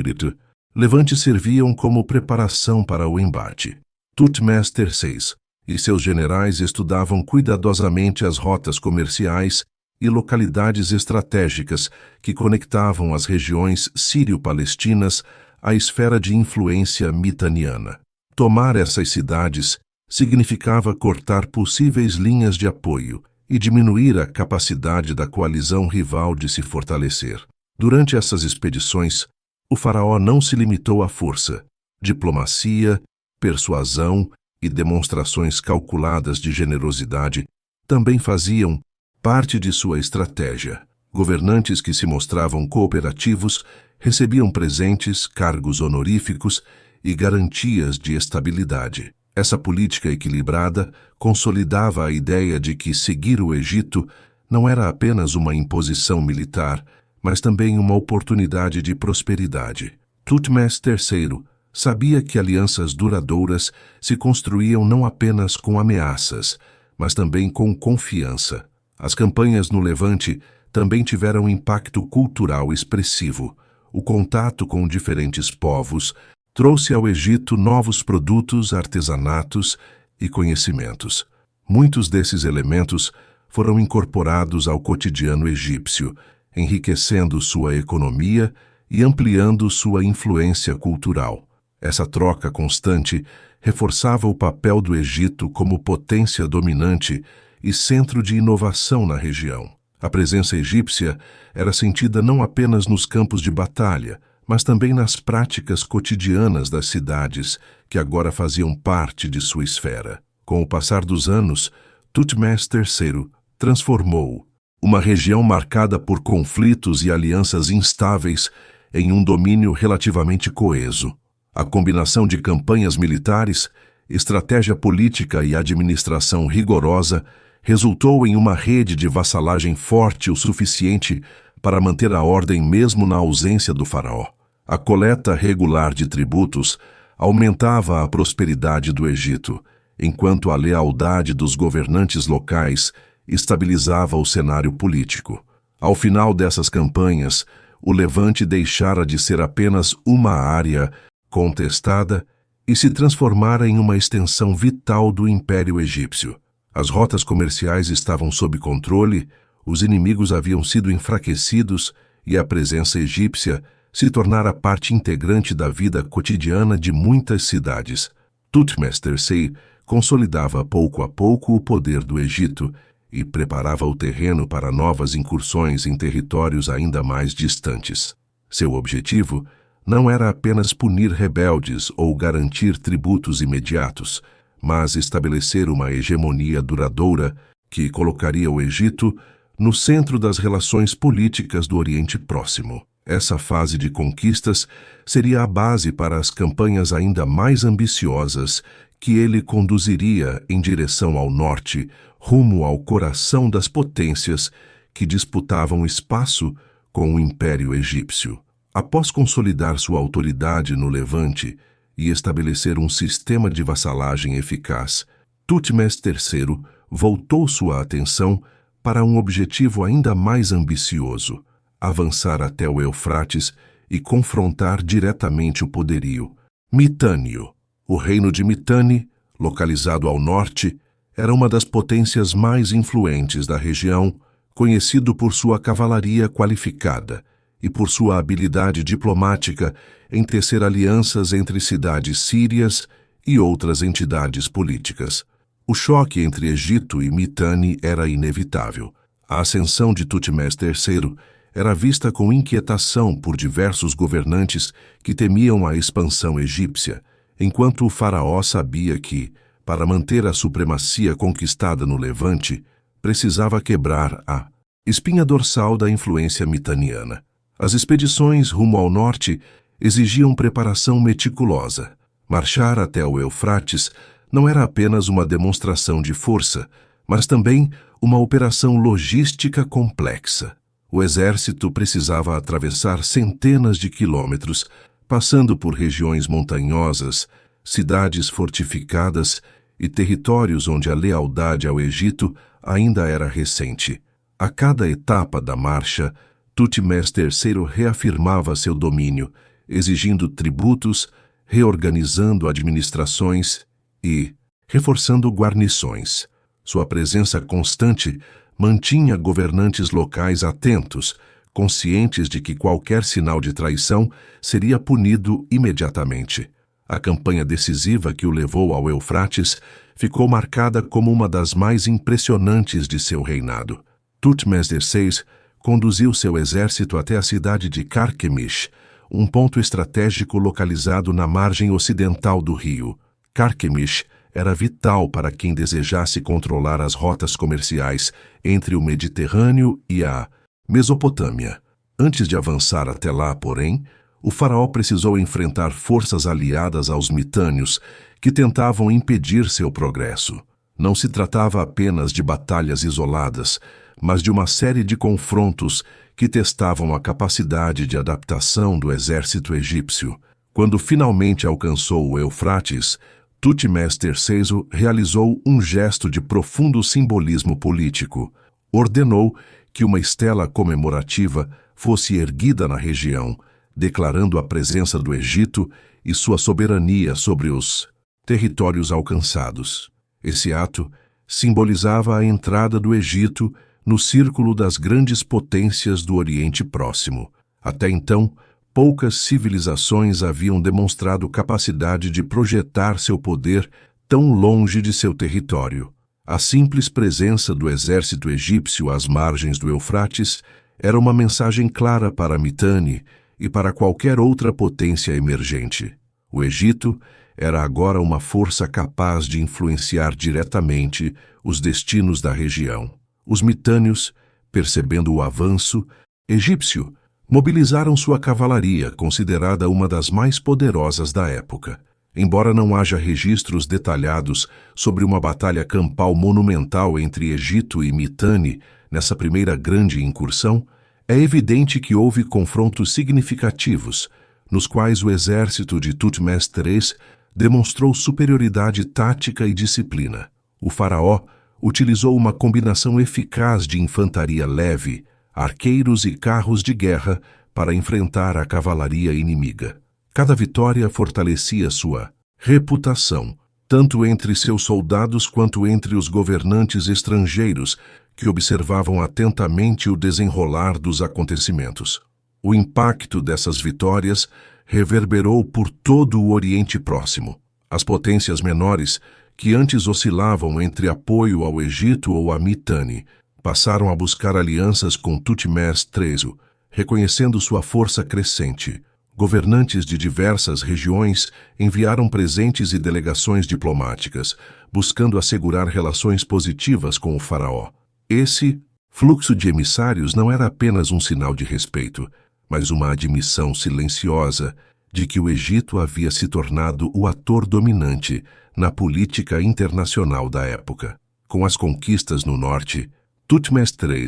Levante serviam como preparação para o embate. Thutmose III e seus generais estudavam cuidadosamente as rotas comerciais e localidades estratégicas que conectavam as regiões sírio-palestinas à esfera de influência mitaniana. Tomar essas cidades significava cortar possíveis linhas de apoio e diminuir a capacidade da coalizão rival de se fortalecer. Durante essas expedições, o faraó não se limitou à força. Diplomacia, persuasão e demonstrações calculadas de generosidade também faziam parte de sua estratégia. Governantes que se mostravam cooperativos recebiam presentes, cargos honoríficos e garantias de estabilidade. Essa política equilibrada consolidava a ideia de que seguir o Egito não era apenas uma imposição militar, mas também uma oportunidade de prosperidade. Tutmés III sabia que alianças duradouras se construíam não apenas com ameaças, mas também com confiança. As campanhas no Levante também tiveram um impacto cultural expressivo. O contato com diferentes povos trouxe ao Egito novos produtos, artesanatos e conhecimentos. Muitos desses elementos foram incorporados ao cotidiano egípcio, enriquecendo sua economia e ampliando sua influência cultural. Essa troca constante reforçava o papel do Egito como potência dominante e centro de inovação na região. A presença egípcia era sentida não apenas nos campos de batalha, mas também nas práticas cotidianas das cidades, que agora faziam parte de sua esfera. Com o passar dos anos, Tutmés III transformou uma região marcada por conflitos e alianças instáveis em um domínio relativamente coeso. A combinação de campanhas militares, estratégia política e administração rigorosa resultou em uma rede de vassalagem forte o suficiente para manter a ordem mesmo na ausência do faraó. A coleta regular de tributos aumentava a prosperidade do Egito, enquanto a lealdade dos governantes locais estabilizava o cenário político. Ao final dessas campanhas, o Levante deixara de ser apenas uma área contestada e se transformara em uma extensão vital do Império Egípcio. As rotas comerciais estavam sob controle, os inimigos haviam sido enfraquecidos e a presença egípcia se tornara parte integrante da vida cotidiana de muitas cidades. Tutmés III consolidava pouco a pouco o poder do Egito e preparava o terreno para novas incursões em territórios ainda mais distantes. Seu objetivo não era apenas punir rebeldes ou garantir tributos imediatos, mas estabelecer uma hegemonia duradoura que colocaria o Egito no centro das relações políticas do Oriente Próximo. Essa fase de conquistas seria a base para as campanhas ainda mais ambiciosas que ele conduziria em direção ao norte, rumo ao coração das potências que disputavam espaço com o Império Egípcio. Após consolidar sua autoridade no Levante e estabelecer um sistema de vassalagem eficaz, Tutmés III voltou sua atenção para um objetivo ainda mais ambicioso: avançar até o Eufrates e confrontar diretamente o poderio mitânio. O reino de Mitanni, localizado ao norte, era uma das potências mais influentes da região, conhecido por sua cavalaria qualificada e por sua habilidade diplomática em tecer alianças entre cidades sírias e outras entidades políticas. O choque entre Egito e Mitanni era inevitável. A ascensão de Tutmés III era vista com inquietação por diversos governantes que temiam a expansão egípcia, enquanto o faraó sabia que, para manter a supremacia conquistada no Levante, precisava quebrar a espinha dorsal da influência mitaniana. As expedições rumo ao norte exigiam preparação meticulosa. Marchar até o Eufrates não era apenas uma demonstração de força, mas também uma operação logística complexa. O exército precisava atravessar centenas de quilômetros, passando por regiões montanhosas, cidades fortificadas e territórios onde a lealdade ao Egito ainda era recente. A cada etapa da marcha, Tutmés III reafirmava seu domínio, exigindo tributos, reorganizando administrações e reforçando guarnições. Sua presença constante mantinha governantes locais atentos, conscientes de que qualquer sinal de traição seria punido imediatamente. A campanha decisiva que o levou ao Eufrates ficou marcada como uma das mais impressionantes de seu reinado. Tutmés XVI conduziu seu exército até a cidade de Carquemish, um ponto estratégico localizado na margem ocidental do rio. Carquemish era vital para quem desejasse controlar as rotas comerciais entre o Mediterrâneo e a Mesopotâmia. Antes de avançar até lá, porém, o faraó precisou enfrentar forças aliadas aos mitânios que tentavam impedir seu progresso. Não se tratava apenas de batalhas isoladas, mas de uma série de confrontos que testavam a capacidade de adaptação do exército egípcio. Quando finalmente alcançou o Eufrates, Tutmés III realizou um gesto de profundo simbolismo político. Ordenou que uma estela comemorativa fosse erguida na região, declarando a presença do Egito e sua soberania sobre os territórios alcançados. Esse ato simbolizava a entrada do Egito no círculo das grandes potências do Oriente Próximo. Até então, poucas civilizações haviam demonstrado capacidade de projetar seu poder tão longe de seu território. A simples presença do exército egípcio às margens do Eufrates era uma mensagem clara para Mitanni e para qualquer outra potência emergente. O Egito era agora uma força capaz de influenciar diretamente os destinos da região. Os mitânios, percebendo o avanço egípcio, mobilizaram sua cavalaria, considerada uma das mais poderosas da época. Embora não haja registros detalhados sobre uma batalha campal monumental entre Egito e Mitanni nessa primeira grande incursão, é evidente que houve confrontos significativos, nos quais o exército de Tutmés III demonstrou superioridade tática e disciplina. O faraó utilizou uma combinação eficaz de infantaria leve, arqueiros e carros de guerra para enfrentar a cavalaria inimiga. Cada vitória fortalecia sua reputação, tanto entre seus soldados quanto entre os governantes estrangeiros que observavam atentamente o desenrolar dos acontecimentos. O impacto dessas vitórias reverberou por todo o Oriente Próximo. As potências menores, que antes oscilavam entre apoio ao Egito ou a Mitanni, passaram a buscar alianças com Tutmés III, reconhecendo sua força crescente. Governantes de diversas regiões enviaram presentes e delegações diplomáticas, buscando assegurar relações positivas com o faraó. Esse fluxo de emissários não era apenas um sinal de respeito, mas uma admissão silenciosa de que o Egito havia se tornado o ator dominante na política internacional da época. Com as conquistas no norte, Tutmés III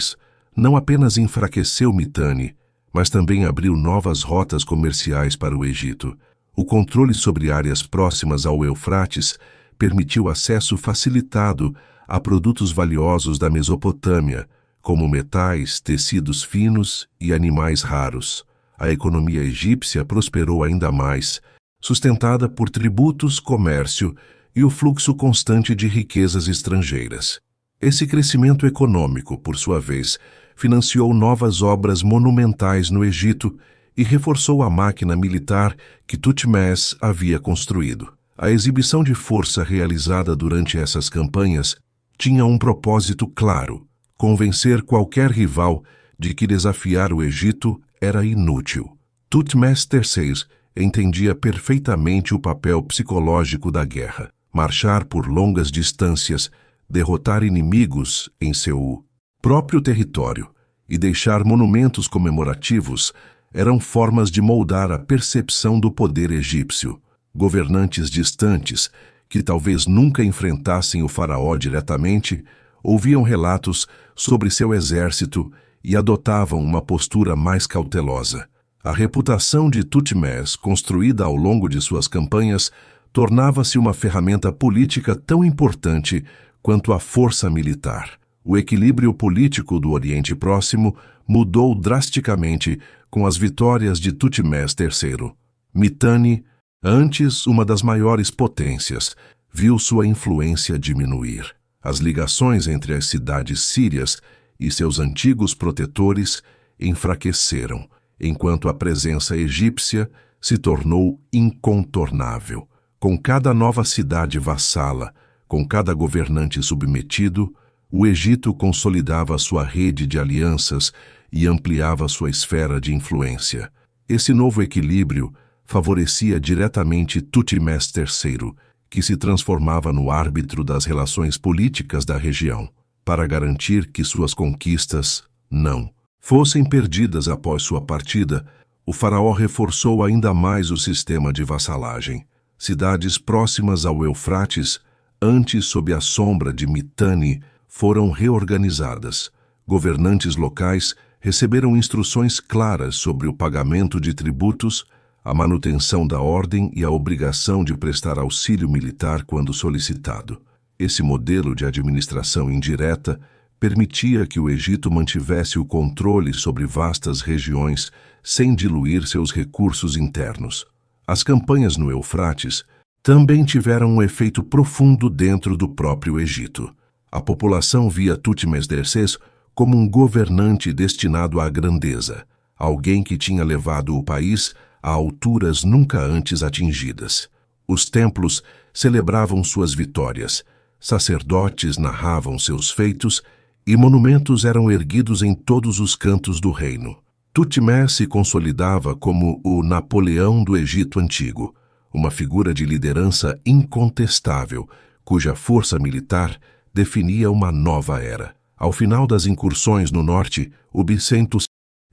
não apenas enfraqueceu Mitanni, mas também abriu novas rotas comerciais para o Egito. O controle sobre áreas próximas ao Eufrates permitiu acesso facilitado a produtos valiosos da Mesopotâmia, como metais, tecidos finos e animais raros. A economia egípcia prosperou ainda mais, sustentada por tributos, comércio e o fluxo constante de riquezas estrangeiras. Esse crescimento econômico, por sua vez, financiou novas obras monumentais no Egito e reforçou a máquina militar que Tutmés havia construído. A exibição de força realizada durante essas campanhas tinha um propósito claro: convencer qualquer rival de que desafiar o Egito era inútil. Tutmés III entendia perfeitamente o papel psicológico da guerra. Marchar por longas distâncias, derrotar inimigos em seu próprio território e deixar monumentos comemorativos eram formas de moldar a percepção do poder egípcio. Governantes distantes, que talvez nunca enfrentassem o faraó diretamente, ouviam relatos sobre seu exército e adotavam uma postura mais cautelosa. A reputação de Tutmés, construída ao longo de suas campanhas, tornava-se uma ferramenta política tão importante quanto a força militar. O equilíbrio político do Oriente Próximo mudou drasticamente com as vitórias de Tutmés III. Mitanni, antes uma das maiores potências, viu sua influência diminuir. As ligações entre as cidades sírias e seus antigos protetores enfraqueceram, enquanto a presença egípcia se tornou incontornável. Com cada nova cidade vassala, com cada governante submetido, o Egito consolidava sua rede de alianças e ampliava sua esfera de influência. Esse novo equilíbrio favorecia diretamente Tutmés III, que se transformava no árbitro das relações políticas da região, para garantir que suas conquistas não fossem perdidas após sua partida. O faraó reforçou ainda mais o sistema de vassalagem. Cidades próximas ao Eufrates, antes sob a sombra de Mitanni, foram reorganizadas. Governantes locais receberam instruções claras sobre o pagamento de tributos, a manutenção da ordem e a obrigação de prestar auxílio militar quando solicitado. Esse modelo de administração indireta permitia que o Egito mantivesse o controle sobre vastas regiões sem diluir seus recursos internos. As campanhas no Eufrates também tiveram um efeito profundo dentro do próprio Egito. A população via Thutmese como um governante destinado à grandeza, alguém que tinha levado o país a alturas nunca antes atingidas. Os templos celebravam suas vitórias, sacerdotes narravam seus feitos e monumentos eram erguidos em todos os cantos do reino. Thutmese se consolidava como o Napoleão do Egito Antigo, uma figura de liderança incontestável, cuja força militar definia uma nova era. Ao final das incursões no norte, o Bicentos,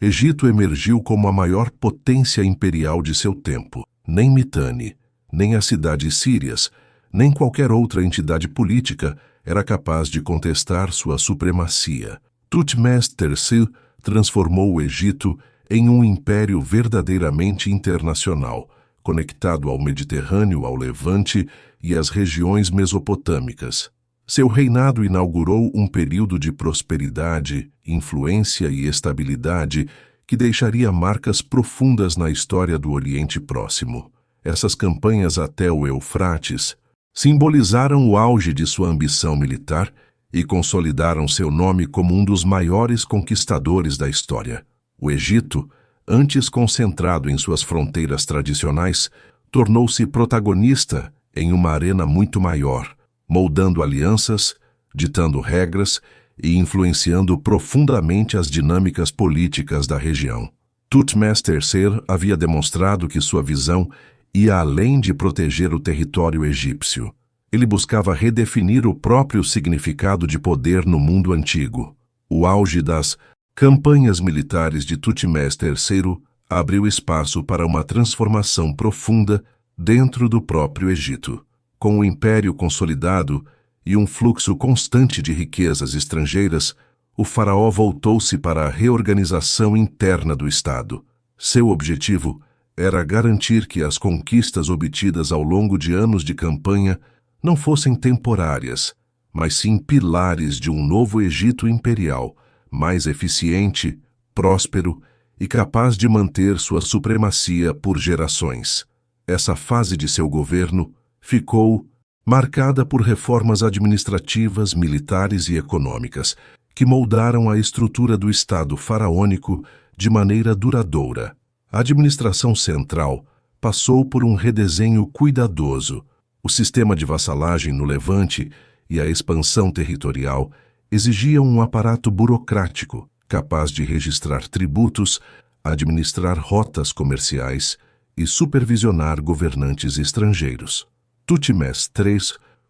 Egito emergiu como a maior potência imperial de seu tempo. Nem Mitanni, nem as cidades sírias, nem qualquer outra entidade política era capaz de contestar sua supremacia. Thutmese III transformou o Egito em um império verdadeiramente internacional, conectado ao Mediterrâneo, ao Levante e às regiões mesopotâmicas. Seu reinado inaugurou um período de prosperidade, influência e estabilidade que deixaria marcas profundas na história do Oriente Próximo. Essas campanhas até o Eufrates simbolizaram o auge de sua ambição militar e consolidaram seu nome como um dos maiores conquistadores da história. O Egito, antes concentrado em suas fronteiras tradicionais, tornou-se protagonista em uma arena muito maior, moldando alianças, ditando regras e influenciando profundamente as dinâmicas políticas da região. Thutmese III havia demonstrado que sua visão ia além de proteger o território egípcio. Ele buscava redefinir o próprio significado de poder no mundo antigo. O auge das campanhas militares de Thutmese III abriu espaço para uma transformação profunda dentro do próprio Egito. Com o império consolidado e um fluxo constante de riquezas estrangeiras, o faraó voltou-se para a reorganização interna do Estado. Seu objetivo era garantir que as conquistas obtidas ao longo de anos de campanha não fossem temporárias, mas sim pilares de um novo Egito imperial, mais eficiente, próspero e capaz de manter sua supremacia por gerações. Essa fase de seu governo ficou marcada por reformas administrativas, militares e econômicas que moldaram a estrutura do Estado faraônico de maneira duradoura. A administração central passou por um redesenho cuidadoso. O sistema de vassalagem no Levante e a expansão territorial exigiam um aparato burocrático capaz de registrar tributos, administrar rotas comerciais e supervisionar governantes estrangeiros. Thutmese III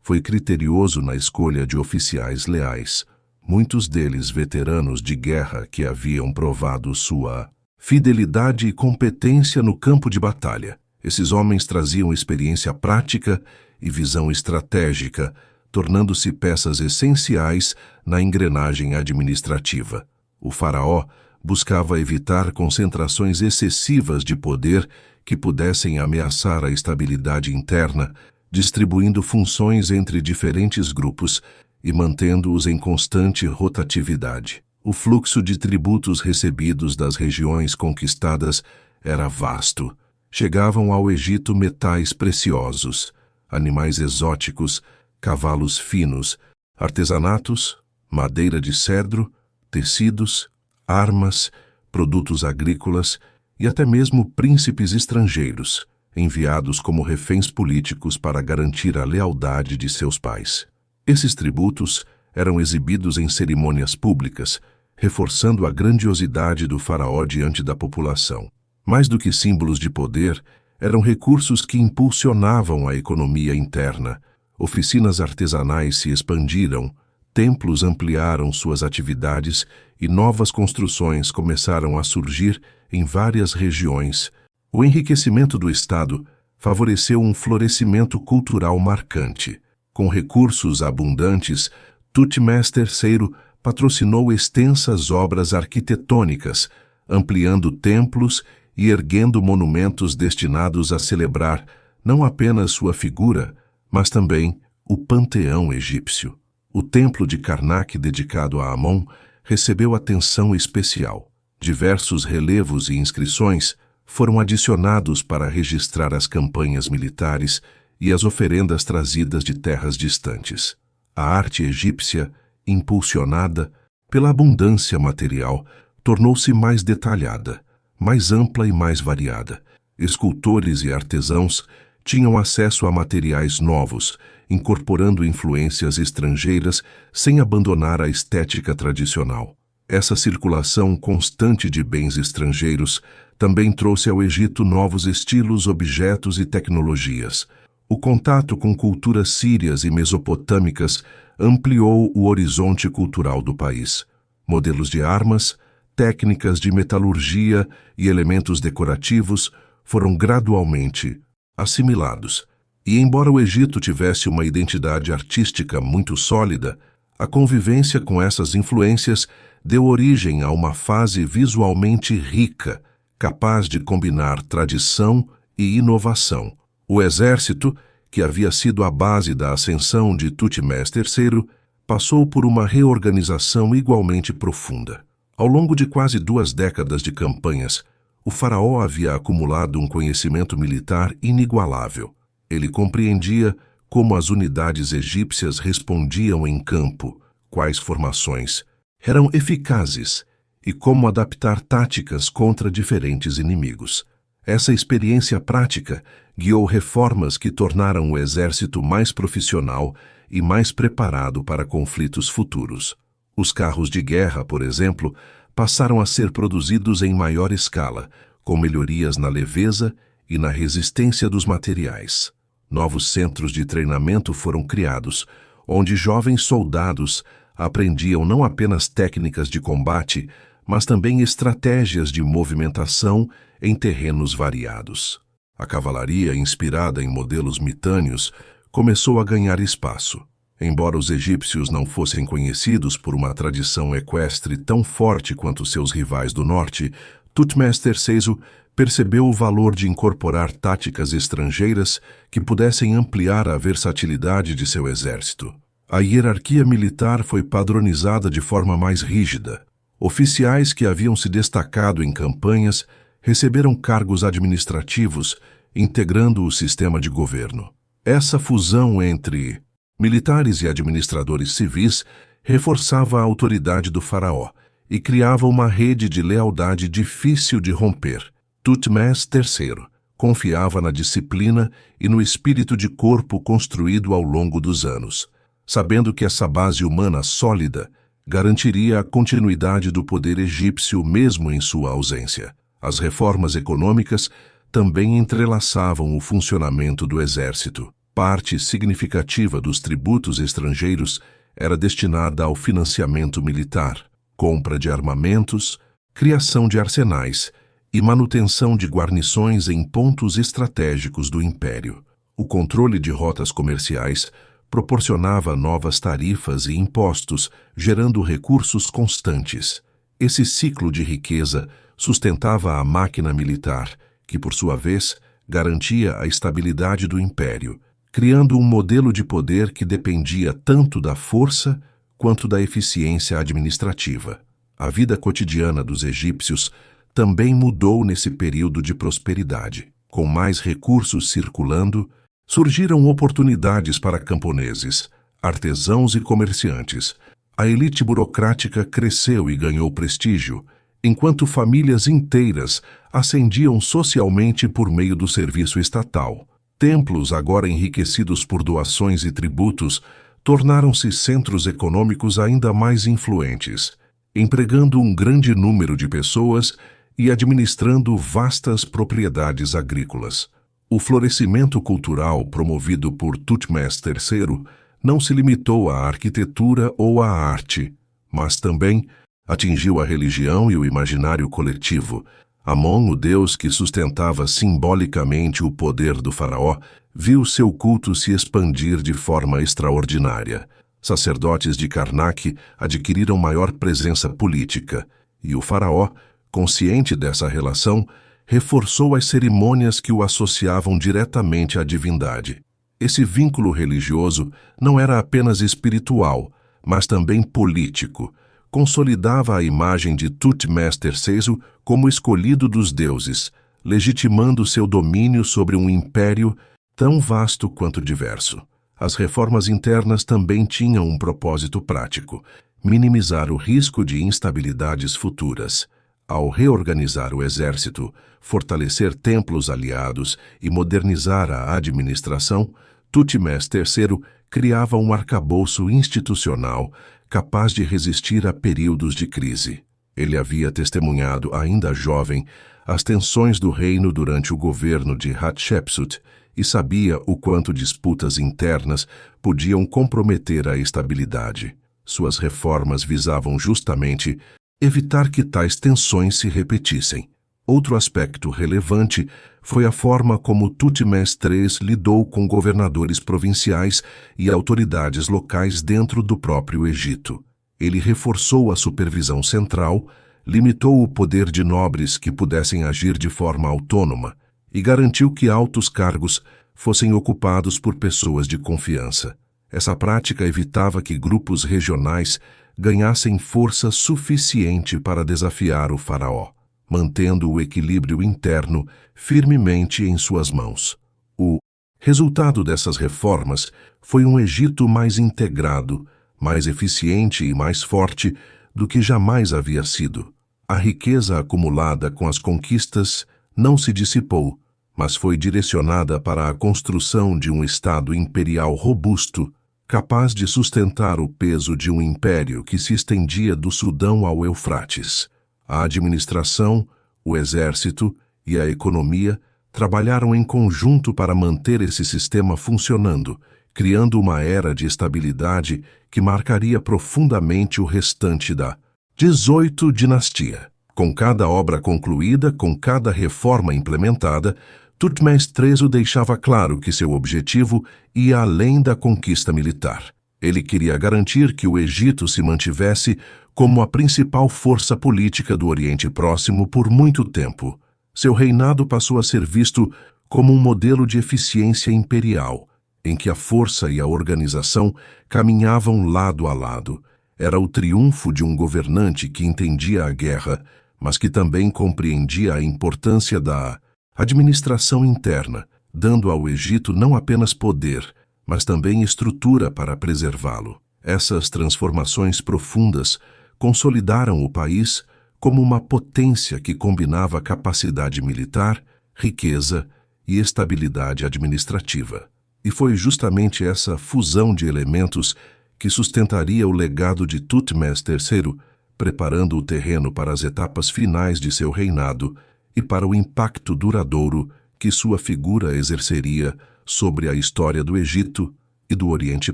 foi criterioso na escolha de oficiais leais, muitos deles veteranos de guerra que haviam provado sua fidelidade e competência no campo de batalha. Esses homens traziam experiência prática e visão estratégica, tornando-se peças essenciais na engrenagem administrativa. O faraó buscava evitar concentrações excessivas de poder que pudessem ameaçar a estabilidade interna, distribuindo funções entre diferentes grupos e mantendo-os em constante rotatividade. O fluxo de tributos recebidos das regiões conquistadas era vasto. Chegavam ao Egito metais preciosos, animais exóticos, cavalos finos, artesanatos, madeira de cedro, tecidos, armas, produtos agrícolas e até mesmo príncipes estrangeiros, enviados como reféns políticos para garantir a lealdade de seus pais. Esses tributos eram exibidos em cerimônias públicas, reforçando a grandiosidade do faraó diante da população. Mais do que símbolos de poder, eram recursos que impulsionavam a economia interna. Oficinas artesanais se expandiram, templos ampliaram suas atividades e novas construções começaram a surgir em várias regiões. O enriquecimento do Estado favoreceu um florescimento cultural marcante. Com recursos abundantes, Thutmese III patrocinou extensas obras arquitetônicas, ampliando templos e erguendo monumentos destinados a celebrar não apenas sua figura, mas também o panteão egípcio. O templo de Karnak dedicado a Amon recebeu atenção especial. Diversos relevos e inscrições foram adicionados para registrar as campanhas militares e as oferendas trazidas de terras distantes. A arte egípcia, impulsionada pela abundância material, tornou-se mais detalhada, mais ampla e mais variada. Escultores e artesãos tinham acesso a materiais novos, incorporando influências estrangeiras sem abandonar a estética tradicional. Essa circulação constante de bens estrangeiros também trouxe ao Egito novos estilos, objetos e tecnologias. O contato com culturas sírias e mesopotâmicas ampliou o horizonte cultural do país. Modelos de armas, técnicas de metalurgia e elementos decorativos foram gradualmente assimilados. E embora o Egito tivesse uma identidade artística muito sólida, a convivência com essas influências deu origem a uma fase visualmente rica, capaz de combinar tradição e inovação. O exército, que havia sido a base da ascensão de Tutmés III, passou por uma reorganização igualmente profunda. Ao longo de quase 2 décadas de campanhas, o faraó havia acumulado um conhecimento militar inigualável. Ele compreendia como as unidades egípcias respondiam em campo, quais formações eram eficazes e como adaptar táticas contra diferentes inimigos. Essa experiência prática guiou reformas que tornaram o exército mais profissional e mais preparado para conflitos futuros. Os carros de guerra, por exemplo, passaram a ser produzidos em maior escala, com melhorias na leveza e na resistência dos materiais. Novos centros de treinamento foram criados, onde jovens soldados aprendiam não apenas técnicas de combate, mas também estratégias de movimentação em terrenos variados. A cavalaria, inspirada em modelos mitâneos, começou a ganhar espaço. Embora os egípcios não fossem conhecidos por uma tradição equestre tão forte quanto seus rivais do norte, Tutmés III percebeu o valor de incorporar táticas estrangeiras que pudessem ampliar a versatilidade de seu exército. A hierarquia militar foi padronizada de forma mais rígida. Oficiais que haviam se destacado em campanhas receberam cargos administrativos, integrando o sistema de governo. Essa fusão entre militares e administradores civis reforçava a autoridade do faraó e criava uma rede de lealdade difícil de romper. Tutmés III confiava na disciplina e no espírito de corpo construído ao longo dos anos, sabendo que essa base humana sólida garantiria a continuidade do poder egípcio mesmo em sua ausência. As reformas econômicas também entrelaçavam o funcionamento do exército. Parte significativa dos tributos estrangeiros era destinada ao financiamento militar, compra de armamentos, criação de arsenais e manutenção de guarnições em pontos estratégicos do império. O controle de rotas comerciais proporcionava novas tarifas e impostos, gerando recursos constantes. Esse ciclo de riqueza sustentava a máquina militar, que, por sua vez, garantia a estabilidade do império, criando um modelo de poder que dependia tanto da força quanto da eficiência administrativa. A vida cotidiana dos egípcios também mudou nesse período de prosperidade. Com mais recursos circulando, surgiram oportunidades para camponeses, artesãos e comerciantes. A elite burocrática cresceu e ganhou prestígio, enquanto famílias inteiras ascendiam socialmente por meio do serviço estatal. Templos, agora enriquecidos por doações e tributos, tornaram-se centros econômicos ainda mais influentes, empregando um grande número de pessoas e administrando vastas propriedades agrícolas. O florescimento cultural promovido por Tutmés III não se limitou à arquitetura ou à arte, mas também atingiu a religião e o imaginário coletivo. Amon, o deus que sustentava simbolicamente o poder do faraó, viu seu culto se expandir de forma extraordinária. Sacerdotes de Karnak adquiriram maior presença política, e o faraó, consciente dessa relação, reforçou as cerimônias que o associavam diretamente à divindade. Esse vínculo religioso não era apenas espiritual, mas também político. Consolidava a imagem de Thutmose III como escolhido dos deuses, legitimando seu domínio sobre um império tão vasto quanto diverso. As reformas internas também tinham um propósito prático: minimizar o risco de instabilidades futuras. Ao reorganizar o exército, fortalecer templos aliados e modernizar a administração, Thutmose III criava um arcabouço institucional capaz de resistir a períodos de crise. Ele havia testemunhado, ainda jovem, as tensões do reino durante o governo de Hatshepsut e sabia o quanto disputas internas podiam comprometer a estabilidade. Suas reformas visavam justamente evitar que tais tensões se repetissem. Outro aspecto relevante foi a forma como Thutmose III lidou com governadores provinciais e autoridades locais dentro do próprio Egito. Ele reforçou a supervisão central, limitou o poder de nobres que pudessem agir de forma autônoma e garantiu que altos cargos fossem ocupados por pessoas de confiança. Essa prática evitava que grupos regionais ganhassem força suficiente para desafiar o faraó, mantendo o equilíbrio interno firmemente em suas mãos. O resultado dessas reformas foi um Egito mais integrado, mais eficiente e mais forte do que jamais havia sido. A riqueza acumulada com as conquistas não se dissipou, mas foi direcionada para a construção de um Estado imperial robusto, capaz de sustentar o peso de um império que se estendia do Sudão ao Eufrates. A administração, o exército e a economia trabalharam em conjunto para manter esse sistema funcionando, criando uma era de estabilidade que marcaria profundamente o restante da 18ª dinastia. Com cada obra concluída, com cada reforma implementada, Thutmose III deixava claro que seu objetivo ia além da conquista militar. Ele queria garantir que o Egito se mantivesse como a principal força política do Oriente Próximo por muito tempo. Seu reinado passou a ser visto como um modelo de eficiência imperial, em que a força e a organização caminhavam lado a lado. Era o triunfo de um governante que entendia a guerra, mas que também compreendia a importância da administração interna, dando ao Egito não apenas poder, mas também estrutura para preservá-lo. Essas transformações profundas consolidaram o país como uma potência que combinava capacidade militar, riqueza e estabilidade administrativa. E foi justamente essa fusão de elementos que sustentaria o legado de Thutmose III, preparando o terreno para as etapas finais de seu reinado e para o impacto duradouro que sua figura exerceria sobre a história do Egito e do Oriente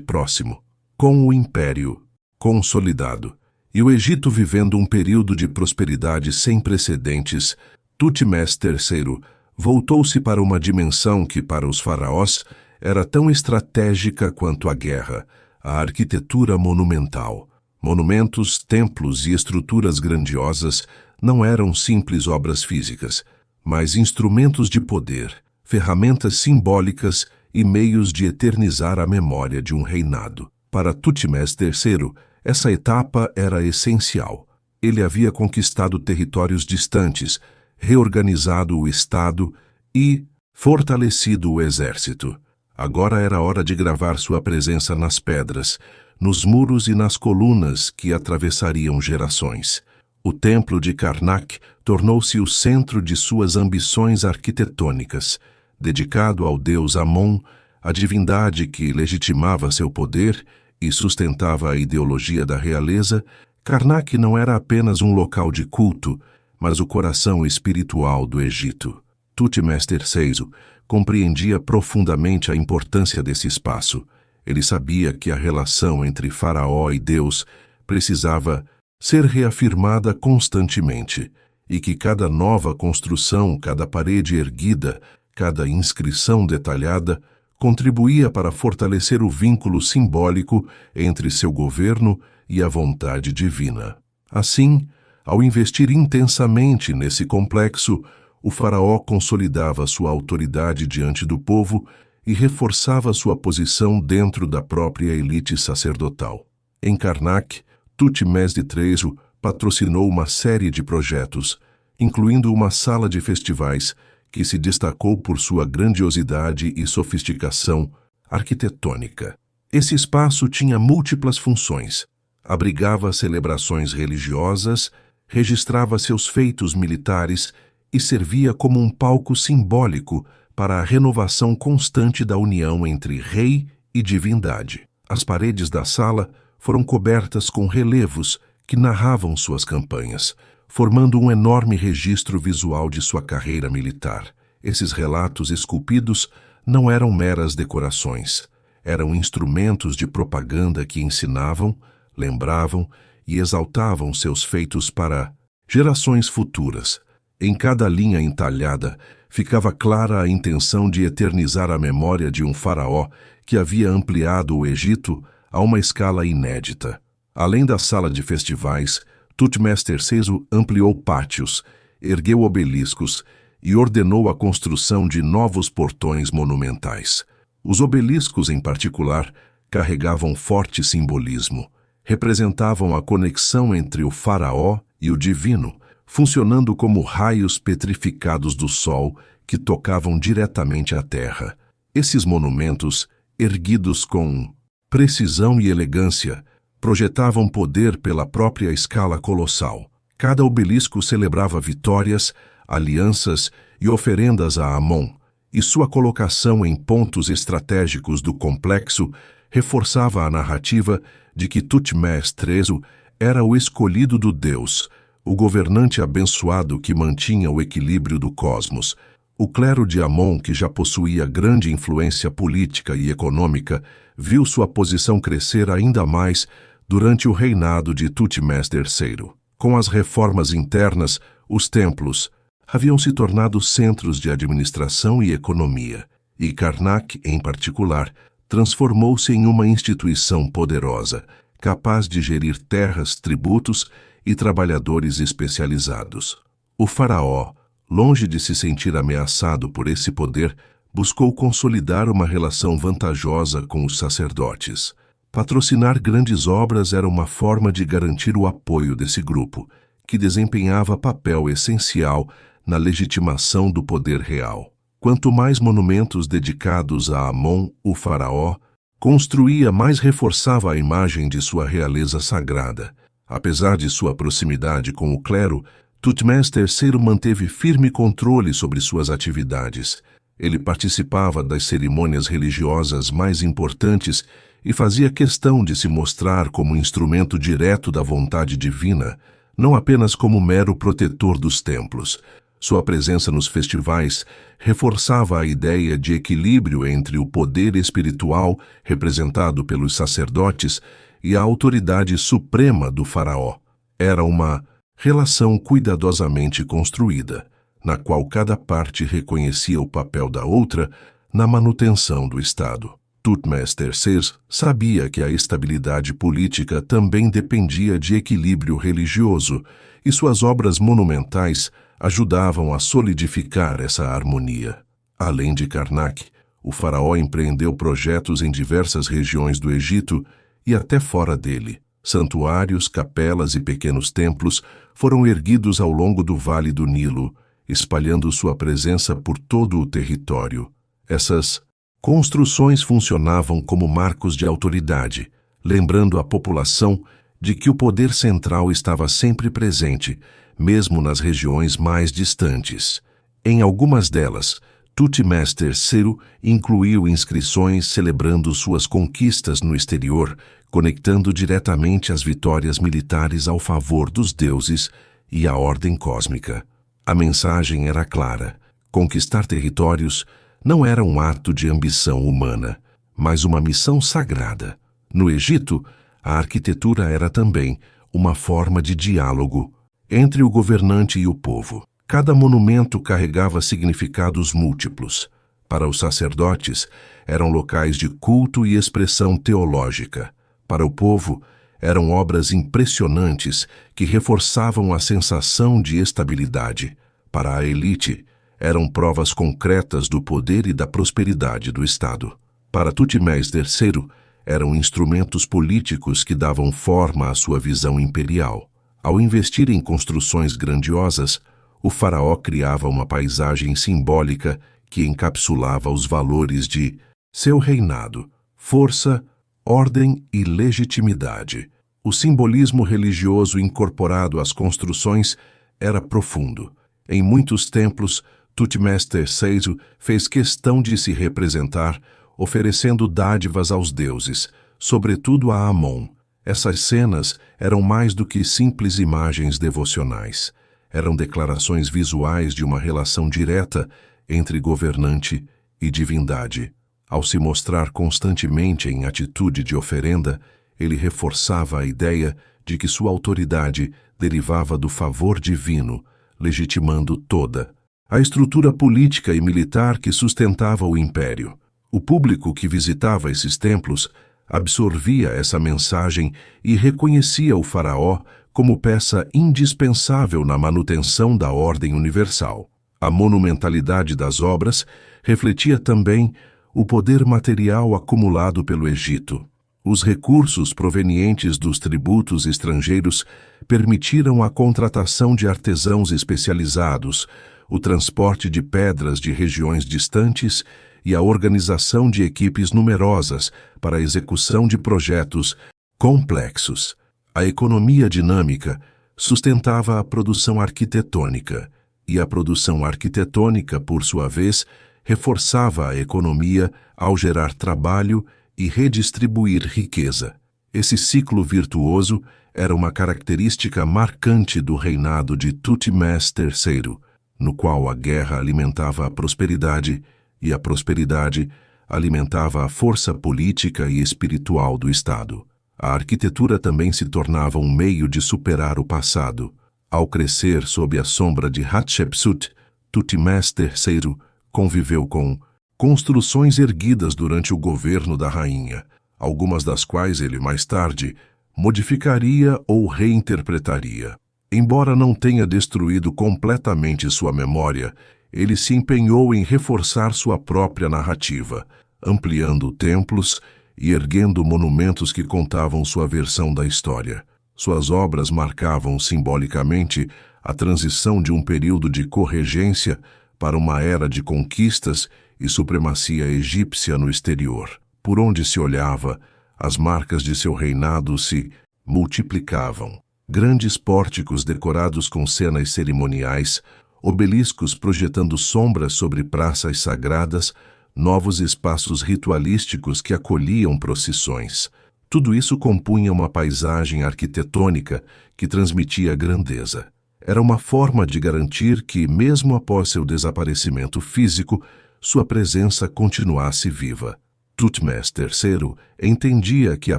Próximo. Com o Império consolidado e o Egito vivendo um período de prosperidade sem precedentes, Thutmose III voltou-se para uma dimensão que para os faraós era tão estratégica quanto a guerra: a arquitetura monumental. Monumentos, templos e estruturas grandiosas não eram simples obras físicas, mas instrumentos de poder, ferramentas simbólicas e meios de eternizar a memória de um reinado. Para Thutmose III, essa etapa era essencial. Ele havia conquistado territórios distantes, reorganizado o Estado e fortalecido o exército. Agora era hora de gravar sua presença nas pedras, nos muros e nas colunas que atravessariam gerações. O templo de Karnak tornou-se o centro de suas ambições arquitetônicas. Dedicado ao deus Amon, a divindade que legitimava seu poder e sustentava a ideologia da realeza, Karnak não era apenas um local de culto, mas o coração espiritual do Egito. Thutmose III compreendia profundamente a importância desse espaço. Ele sabia que a relação entre Faraó e Deus precisava ser reafirmada constantemente e que cada nova construção, cada parede erguida, cada inscrição detalhada contribuía para fortalecer o vínculo simbólico entre seu governo e a vontade divina. Assim, ao investir intensamente nesse complexo, o faraó consolidava sua autoridade diante do povo e reforçava sua posição dentro da própria elite sacerdotal. Em Karnak, Thutmose III patrocinou uma série de projetos, incluindo uma sala de festivais que se destacou por sua grandiosidade e sofisticação arquitetônica. Esse espaço tinha múltiplas funções. Abrigava celebrações religiosas, registrava seus feitos militares e servia como um palco simbólico para a renovação constante da união entre rei e divindade. As paredes da sala foram cobertas com relevos que narravam suas campanhas, formando um enorme registro visual de sua carreira militar. Esses relatos esculpidos não eram meras decorações, eram instrumentos de propaganda que ensinavam, lembravam e exaltavam seus feitos para gerações futuras. Em cada linha entalhada, ficava clara a intenção de eternizar a memória de um faraó que havia ampliado o Egito a uma escala inédita. Além da sala de festivais, Thutmose III ampliou pátios, ergueu obeliscos e ordenou a construção de novos portões monumentais. Os obeliscos, em particular, carregavam forte simbolismo. Representavam a conexão entre o faraó e o divino, funcionando como raios petrificados do sol que tocavam diretamente a terra. Esses monumentos, erguidos com precisão e elegância, projetavam poder pela própria escala colossal. Cada obelisco celebrava vitórias, alianças e oferendas a Amon, e sua colocação em pontos estratégicos do complexo reforçava a narrativa de que Thutmose III era o escolhido do Deus, o governante abençoado que mantinha o equilíbrio do cosmos. O clero de Amon, que já possuía grande influência política e econômica, viu sua posição crescer ainda mais durante o reinado de Thutmose III. Com as reformas internas, os templos haviam se tornado centros de administração e economia, e Karnak, em particular, transformou-se em uma instituição poderosa, capaz de gerir terras, tributos e trabalhadores especializados. O faraó, longe de se sentir ameaçado por esse poder, buscou consolidar uma relação vantajosa com os sacerdotes. Patrocinar grandes obras era uma forma de garantir o apoio desse grupo, que desempenhava papel essencial na legitimação do poder real. Quanto mais monumentos dedicados a Amon, o faraó, construía, mais reforçava a imagem de sua realeza sagrada. Apesar de sua proximidade com o clero, Thutmose III manteve firme controle sobre suas atividades. Ele participava das cerimônias religiosas mais importantes e fazia questão de se mostrar como instrumento direto da vontade divina, não apenas como mero protetor dos templos. Sua presença nos festivais reforçava a ideia de equilíbrio entre o poder espiritual, representado pelos sacerdotes, e a autoridade suprema do faraó. Era uma relação cuidadosamente construída, na qual cada parte reconhecia o papel da outra na manutenção do Estado. Thutmose III sabia que a estabilidade política também dependia de equilíbrio religioso, e suas obras monumentais ajudavam a solidificar essa harmonia. Além de Karnak, o faraó empreendeu projetos em diversas regiões do Egito e até fora dele. Santuários, capelas e pequenos templos foram erguidos ao longo do Vale do Nilo, espalhando sua presença por todo o território. Essas construções funcionavam como marcos de autoridade, lembrando a população de que o poder central estava sempre presente, mesmo nas regiões mais distantes. Em algumas delas, Thutmose III incluiu inscrições celebrando suas conquistas no exterior, conectando diretamente as vitórias militares ao favor dos deuses e a ordem cósmica. A mensagem era clara: conquistar territórios não era um ato de ambição humana, mas uma missão sagrada. No Egito, a arquitetura era também uma forma de diálogo entre o governante e o povo. Cada monumento carregava significados múltiplos. Para os sacerdotes, eram locais de culto e expressão teológica. Para o povo, eram obras impressionantes que reforçavam a sensação de estabilidade. Para a elite, eram provas concretas do poder e da prosperidade do Estado. Para Tutmés III, eram instrumentos políticos que davam forma à sua visão imperial. Ao investir em construções grandiosas, o faraó criava uma paisagem simbólica que encapsulava os valores de seu reinado, força, ordem e legitimidade. O simbolismo religioso incorporado às construções era profundo. Em muitos templos, Tutmés III fez questão de se representar, oferecendo dádivas aos deuses, sobretudo a Amon. Essas cenas eram mais do que simples imagens devocionais. Eram declarações visuais de uma relação direta entre governante e divindade. Ao se mostrar constantemente em atitude de oferenda, ele reforçava a ideia de que sua autoridade derivava do favor divino, legitimando toda a estrutura política e militar que sustentava o império. O público que visitava esses templos absorvia essa mensagem e reconhecia o faraó como peça indispensável na manutenção da ordem universal. A monumentalidade das obras refletia também o poder material acumulado pelo Egito. Os recursos provenientes dos tributos estrangeiros permitiram a contratação de artesãos especializados, o transporte de pedras de regiões distantes e a organização de equipes numerosas para a execução de projetos complexos. A economia dinâmica sustentava a produção arquitetônica, e a produção arquitetônica, por sua vez, reforçava a economia ao gerar trabalho e redistribuir riqueza. Esse ciclo virtuoso era uma característica marcante do reinado de Tutmés III, no qual a guerra alimentava a prosperidade e a prosperidade alimentava a força política e espiritual do Estado. A arquitetura também se tornava um meio de superar o passado. Ao crescer sob a sombra de Hatshepsut, Tutmés III conviveu com construções erguidas durante o governo da rainha, algumas das quais ele mais tarde modificaria ou reinterpretaria. Embora não tenha destruído completamente sua memória, ele se empenhou em reforçar sua própria narrativa, ampliando templos e erguendo monumentos que contavam sua versão da história. Suas obras marcavam simbolicamente a transição de um período de corregência para uma era de conquistas e supremacia egípcia no exterior. Por onde se olhava, as marcas de seu reinado se multiplicavam. Grandes pórticos decorados com cenas cerimoniais, obeliscos projetando sombras sobre praças sagradas, novos espaços ritualísticos que acolhiam procissões. Tudo isso compunha uma paisagem arquitetônica que transmitia grandeza. Era uma forma de garantir que, mesmo após seu desaparecimento físico, sua presença continuasse viva. Tutmés III entendia que a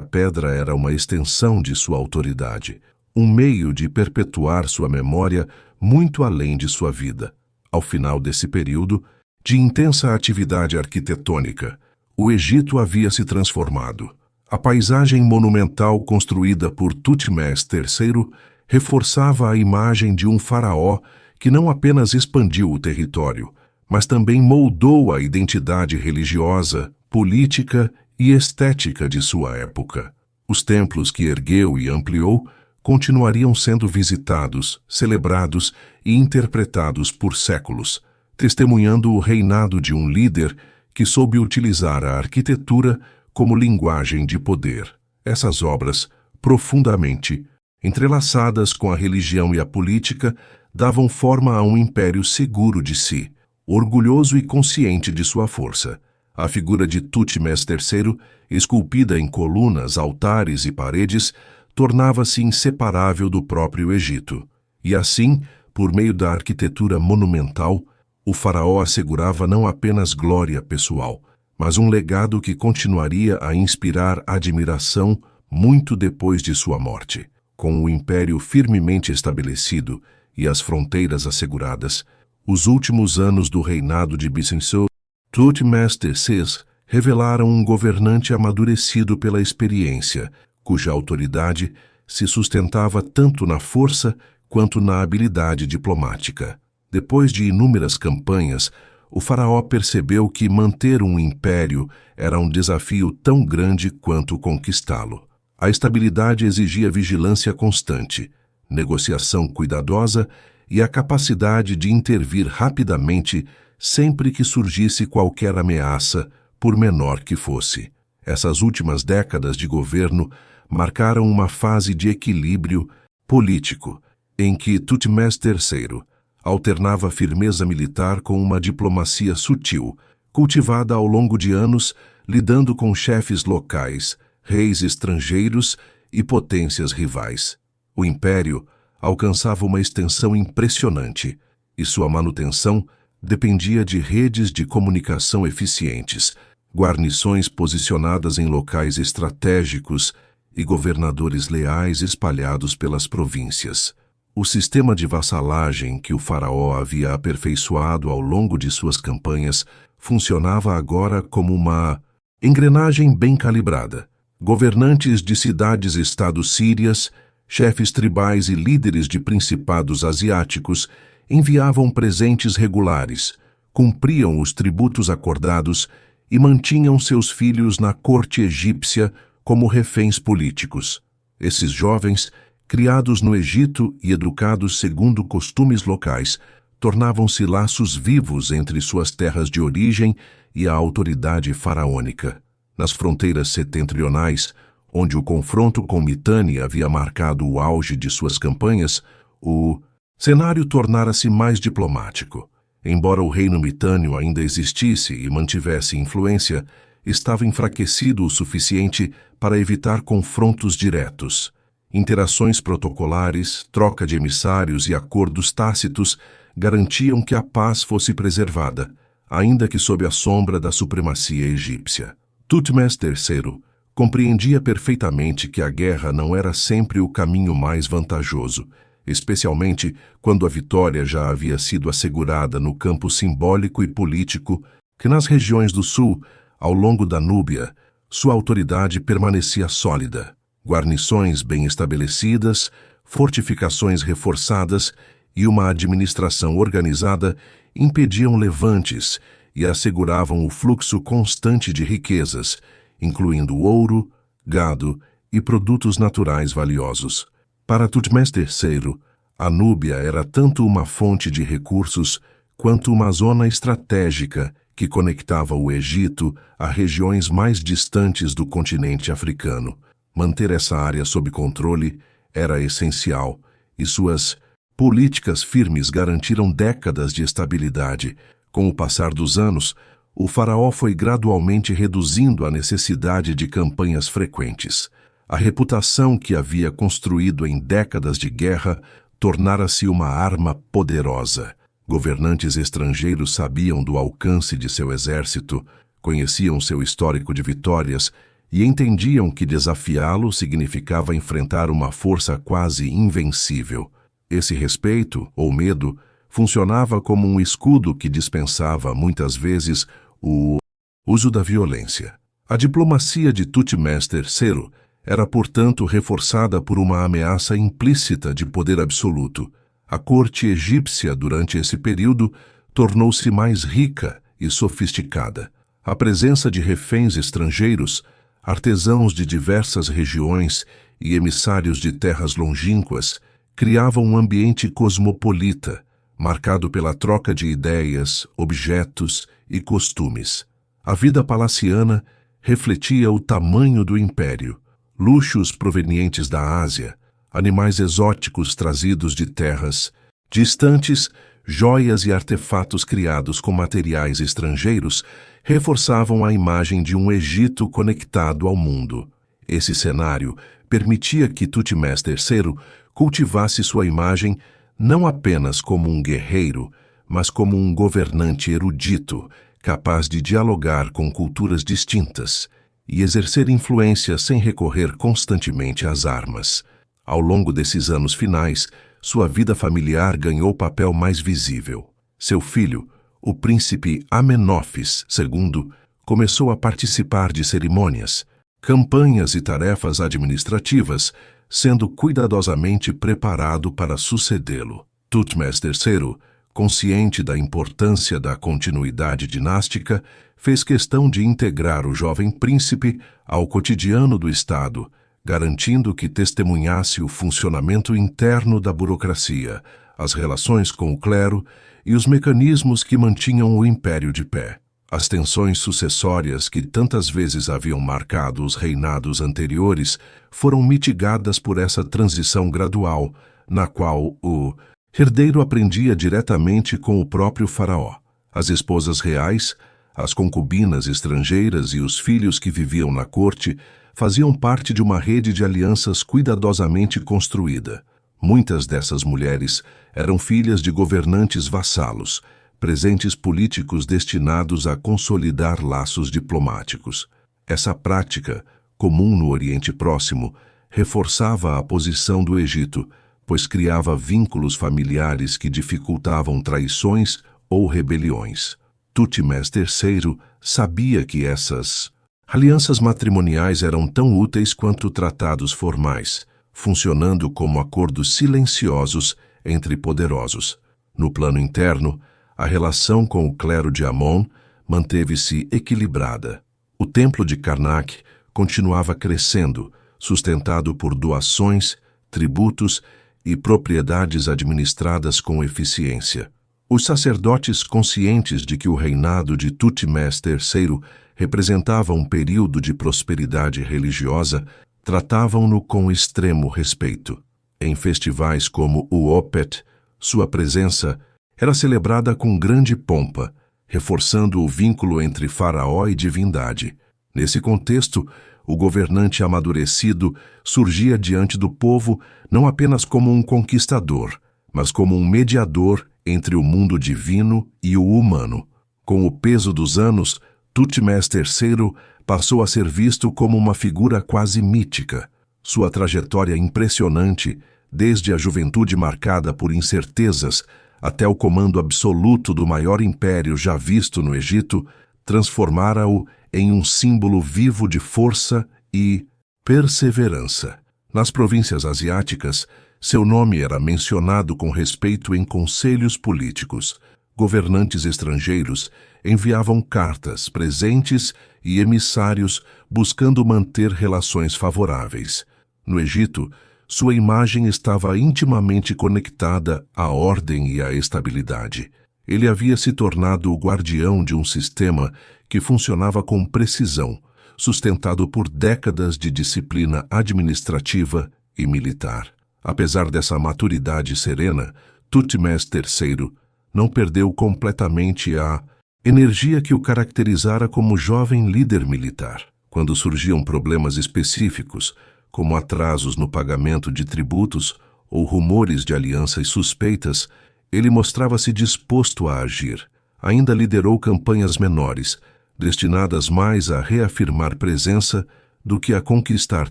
pedra era uma extensão de sua autoridade, um meio de perpetuar sua memória muito além de sua vida. Ao final desse período de intensa atividade arquitetônica, o Egito havia se transformado. A paisagem monumental construída por Tutmés III reforçava a imagem de um faraó que não apenas expandiu o território, mas também moldou a identidade religiosa, política e estética de sua época. Os templos que ergueu e ampliou continuariam sendo visitados, celebrados e interpretados por séculos, testemunhando o reinado de um líder que soube utilizar a arquitetura como linguagem de poder. Essas obras, profundamente entrelaçadas com a religião e a política, davam forma a um império seguro de si, orgulhoso e consciente de sua força. A figura de Tutmés III, esculpida em colunas, altares e paredes, tornava-se inseparável do próprio Egito. E assim, por meio da arquitetura monumental, o faraó assegurava não apenas glória pessoal, mas um legado que continuaria a inspirar admiração muito depois de sua morte. Com o império firmemente estabelecido e as fronteiras asseguradas, os últimos anos do reinado de Bisinsou Thutmose Ses revelaram um governante amadurecido pela experiência, cuja autoridade se sustentava tanto na força quanto na habilidade diplomática. Depois de inúmeras campanhas, o faraó percebeu que manter um império era um desafio tão grande quanto conquistá-lo. A estabilidade exigia vigilância constante, negociação cuidadosa e a capacidade de intervir rapidamente sempre que surgisse qualquer ameaça, por menor que fosse. Essas últimas décadas de governo marcaram uma fase de equilíbrio político, em que Thutmose III alternava firmeza militar com uma diplomacia sutil, cultivada ao longo de anos, lidando com chefes locais, reis estrangeiros e potências rivais. O império alcançava uma extensão impressionante, e sua manutenção dependia de redes de comunicação eficientes, guarnições posicionadas em locais estratégicos e governadores leais espalhados pelas províncias. O sistema de vassalagem que o faraó havia aperfeiçoado ao longo de suas campanhas funcionava agora como uma engrenagem bem calibrada. Governantes de cidades-estados sírias, chefes tribais e líderes de principados asiáticos enviavam presentes regulares, cumpriam os tributos acordados e mantinham seus filhos na corte egípcia como reféns políticos. Esses jovens, criados no Egito e educados segundo costumes locais, tornavam-se laços vivos entre suas terras de origem e a autoridade faraônica. Nas fronteiras setentrionais, onde o confronto com Mitanni havia marcado o auge de suas campanhas, o cenário tornara-se mais diplomático. Embora o reino mitânio ainda existisse e mantivesse influência, estava enfraquecido o suficiente para evitar confrontos diretos. Interações protocolares, troca de emissários e acordos tácitos garantiam que a paz fosse preservada, ainda que sob a sombra da supremacia egípcia. Thutmose III compreendia perfeitamente que a guerra não era sempre o caminho mais vantajoso, especialmente quando a vitória já havia sido assegurada no campo simbólico e político, que nas regiões do sul, ao longo da Núbia, sua autoridade permanecia sólida. Guarnições bem estabelecidas, fortificações reforçadas e uma administração organizada impediam levantes e asseguravam o fluxo constante de riquezas, incluindo ouro, gado e produtos naturais valiosos. Para Thutmose III, a Núbia era tanto uma fonte de recursos quanto uma zona estratégica que conectava o Egito a regiões mais distantes do continente africano. Manter essa área sob controle era essencial, e suas políticas firmes garantiram décadas de estabilidade. Com o passar dos anos, o faraó foi gradualmente reduzindo a necessidade de campanhas frequentes. A reputação que havia construído em décadas de guerra tornara-se uma arma poderosa. Governantes estrangeiros sabiam do alcance de seu exército, conheciam seu histórico de vitórias e entendiam que desafiá-lo significava enfrentar uma força quase invencível. Esse respeito, ou medo, funcionava como um escudo que dispensava, muitas vezes, o uso da violência. A diplomacia de Thutmose III era, portanto, reforçada por uma ameaça implícita de poder absoluto. A corte egípcia, durante esse período, tornou-se mais rica e sofisticada. A presença de reféns estrangeiros, artesãos de diversas regiões e emissários de terras longínquas criavam um ambiente cosmopolita, marcado pela troca de ideias, objetos e costumes. A vida palaciana refletia o tamanho do império. Luxos provenientes da Ásia, animais exóticos trazidos de terras distantes, joias e artefatos criados com materiais estrangeiros reforçavam a imagem de um Egito conectado ao mundo. Esse cenário permitia que Thutmose III cultivasse sua imagem não apenas como um guerreiro, mas como um governante erudito, capaz de dialogar com culturas distintas e exercer influência sem recorrer constantemente às armas. Ao longo desses anos finais, sua vida familiar ganhou papel mais visível. Seu filho, o príncipe Amenófis II começou a participar de cerimônias, campanhas e tarefas administrativas, sendo cuidadosamente preparado para sucedê-lo. Thutmose III, consciente da importância da continuidade dinástica, fez questão de integrar o jovem príncipe ao cotidiano do Estado, garantindo que testemunhasse o funcionamento interno da burocracia, as relações com o clero e os mecanismos que mantinham o império de pé. As tensões sucessórias que tantas vezes haviam marcado os reinados anteriores foram mitigadas por essa transição gradual, na qual o herdeiro aprendia diretamente com o próprio faraó. As esposas reais, as concubinas estrangeiras e os filhos que viviam na corte faziam parte de uma rede de alianças cuidadosamente construída. Muitas dessas mulheres eram filhas de governantes vassalos, presentes políticos destinados a consolidar laços diplomáticos. Essa prática, comum no Oriente Próximo, reforçava a posição do Egito, pois criava vínculos familiares que dificultavam traições ou rebeliões. Thutmose III sabia que essas alianças matrimoniais eram tão úteis quanto tratados formais, funcionando como acordos silenciosos entre poderosos. No plano interno, a relação com o clero de Amon manteve-se equilibrada. O templo de Karnak continuava crescendo, sustentado por doações, tributos e propriedades administradas com eficiência. Os sacerdotes, conscientes de que o reinado de Thutmose III representava um período de prosperidade religiosa, tratavam-no com extremo respeito. Em festivais como o Opet, sua presença era celebrada com grande pompa, reforçando o vínculo entre faraó e divindade. Nesse contexto, o governante amadurecido surgia diante do povo não apenas como um conquistador, mas como um mediador entre o mundo divino e o humano. Com o peso dos anos, Thutmose III passou a ser visto como uma figura quase mítica. Sua trajetória impressionante, desde a juventude marcada por incertezas até o comando absoluto do maior império já visto no Egito, transformara-o em um símbolo vivo de força e perseverança. Nas províncias asiáticas, seu nome era mencionado com respeito em conselhos políticos. Governantes estrangeiros enviavam cartas, presentes e emissários buscando manter relações favoráveis. No Egito, sua imagem estava intimamente conectada à ordem e à estabilidade. Ele havia se tornado o guardião de um sistema que funcionava com precisão, sustentado por décadas de disciplina administrativa e militar. Apesar dessa maturidade serena, Thutmose III não perdeu completamente a energia que o caracterizara como jovem líder militar. Quando surgiam problemas específicos, como atrasos no pagamento de tributos ou rumores de alianças suspeitas, ele mostrava-se disposto a agir. Ainda liderou campanhas menores, destinadas mais a reafirmar presença do que a conquistar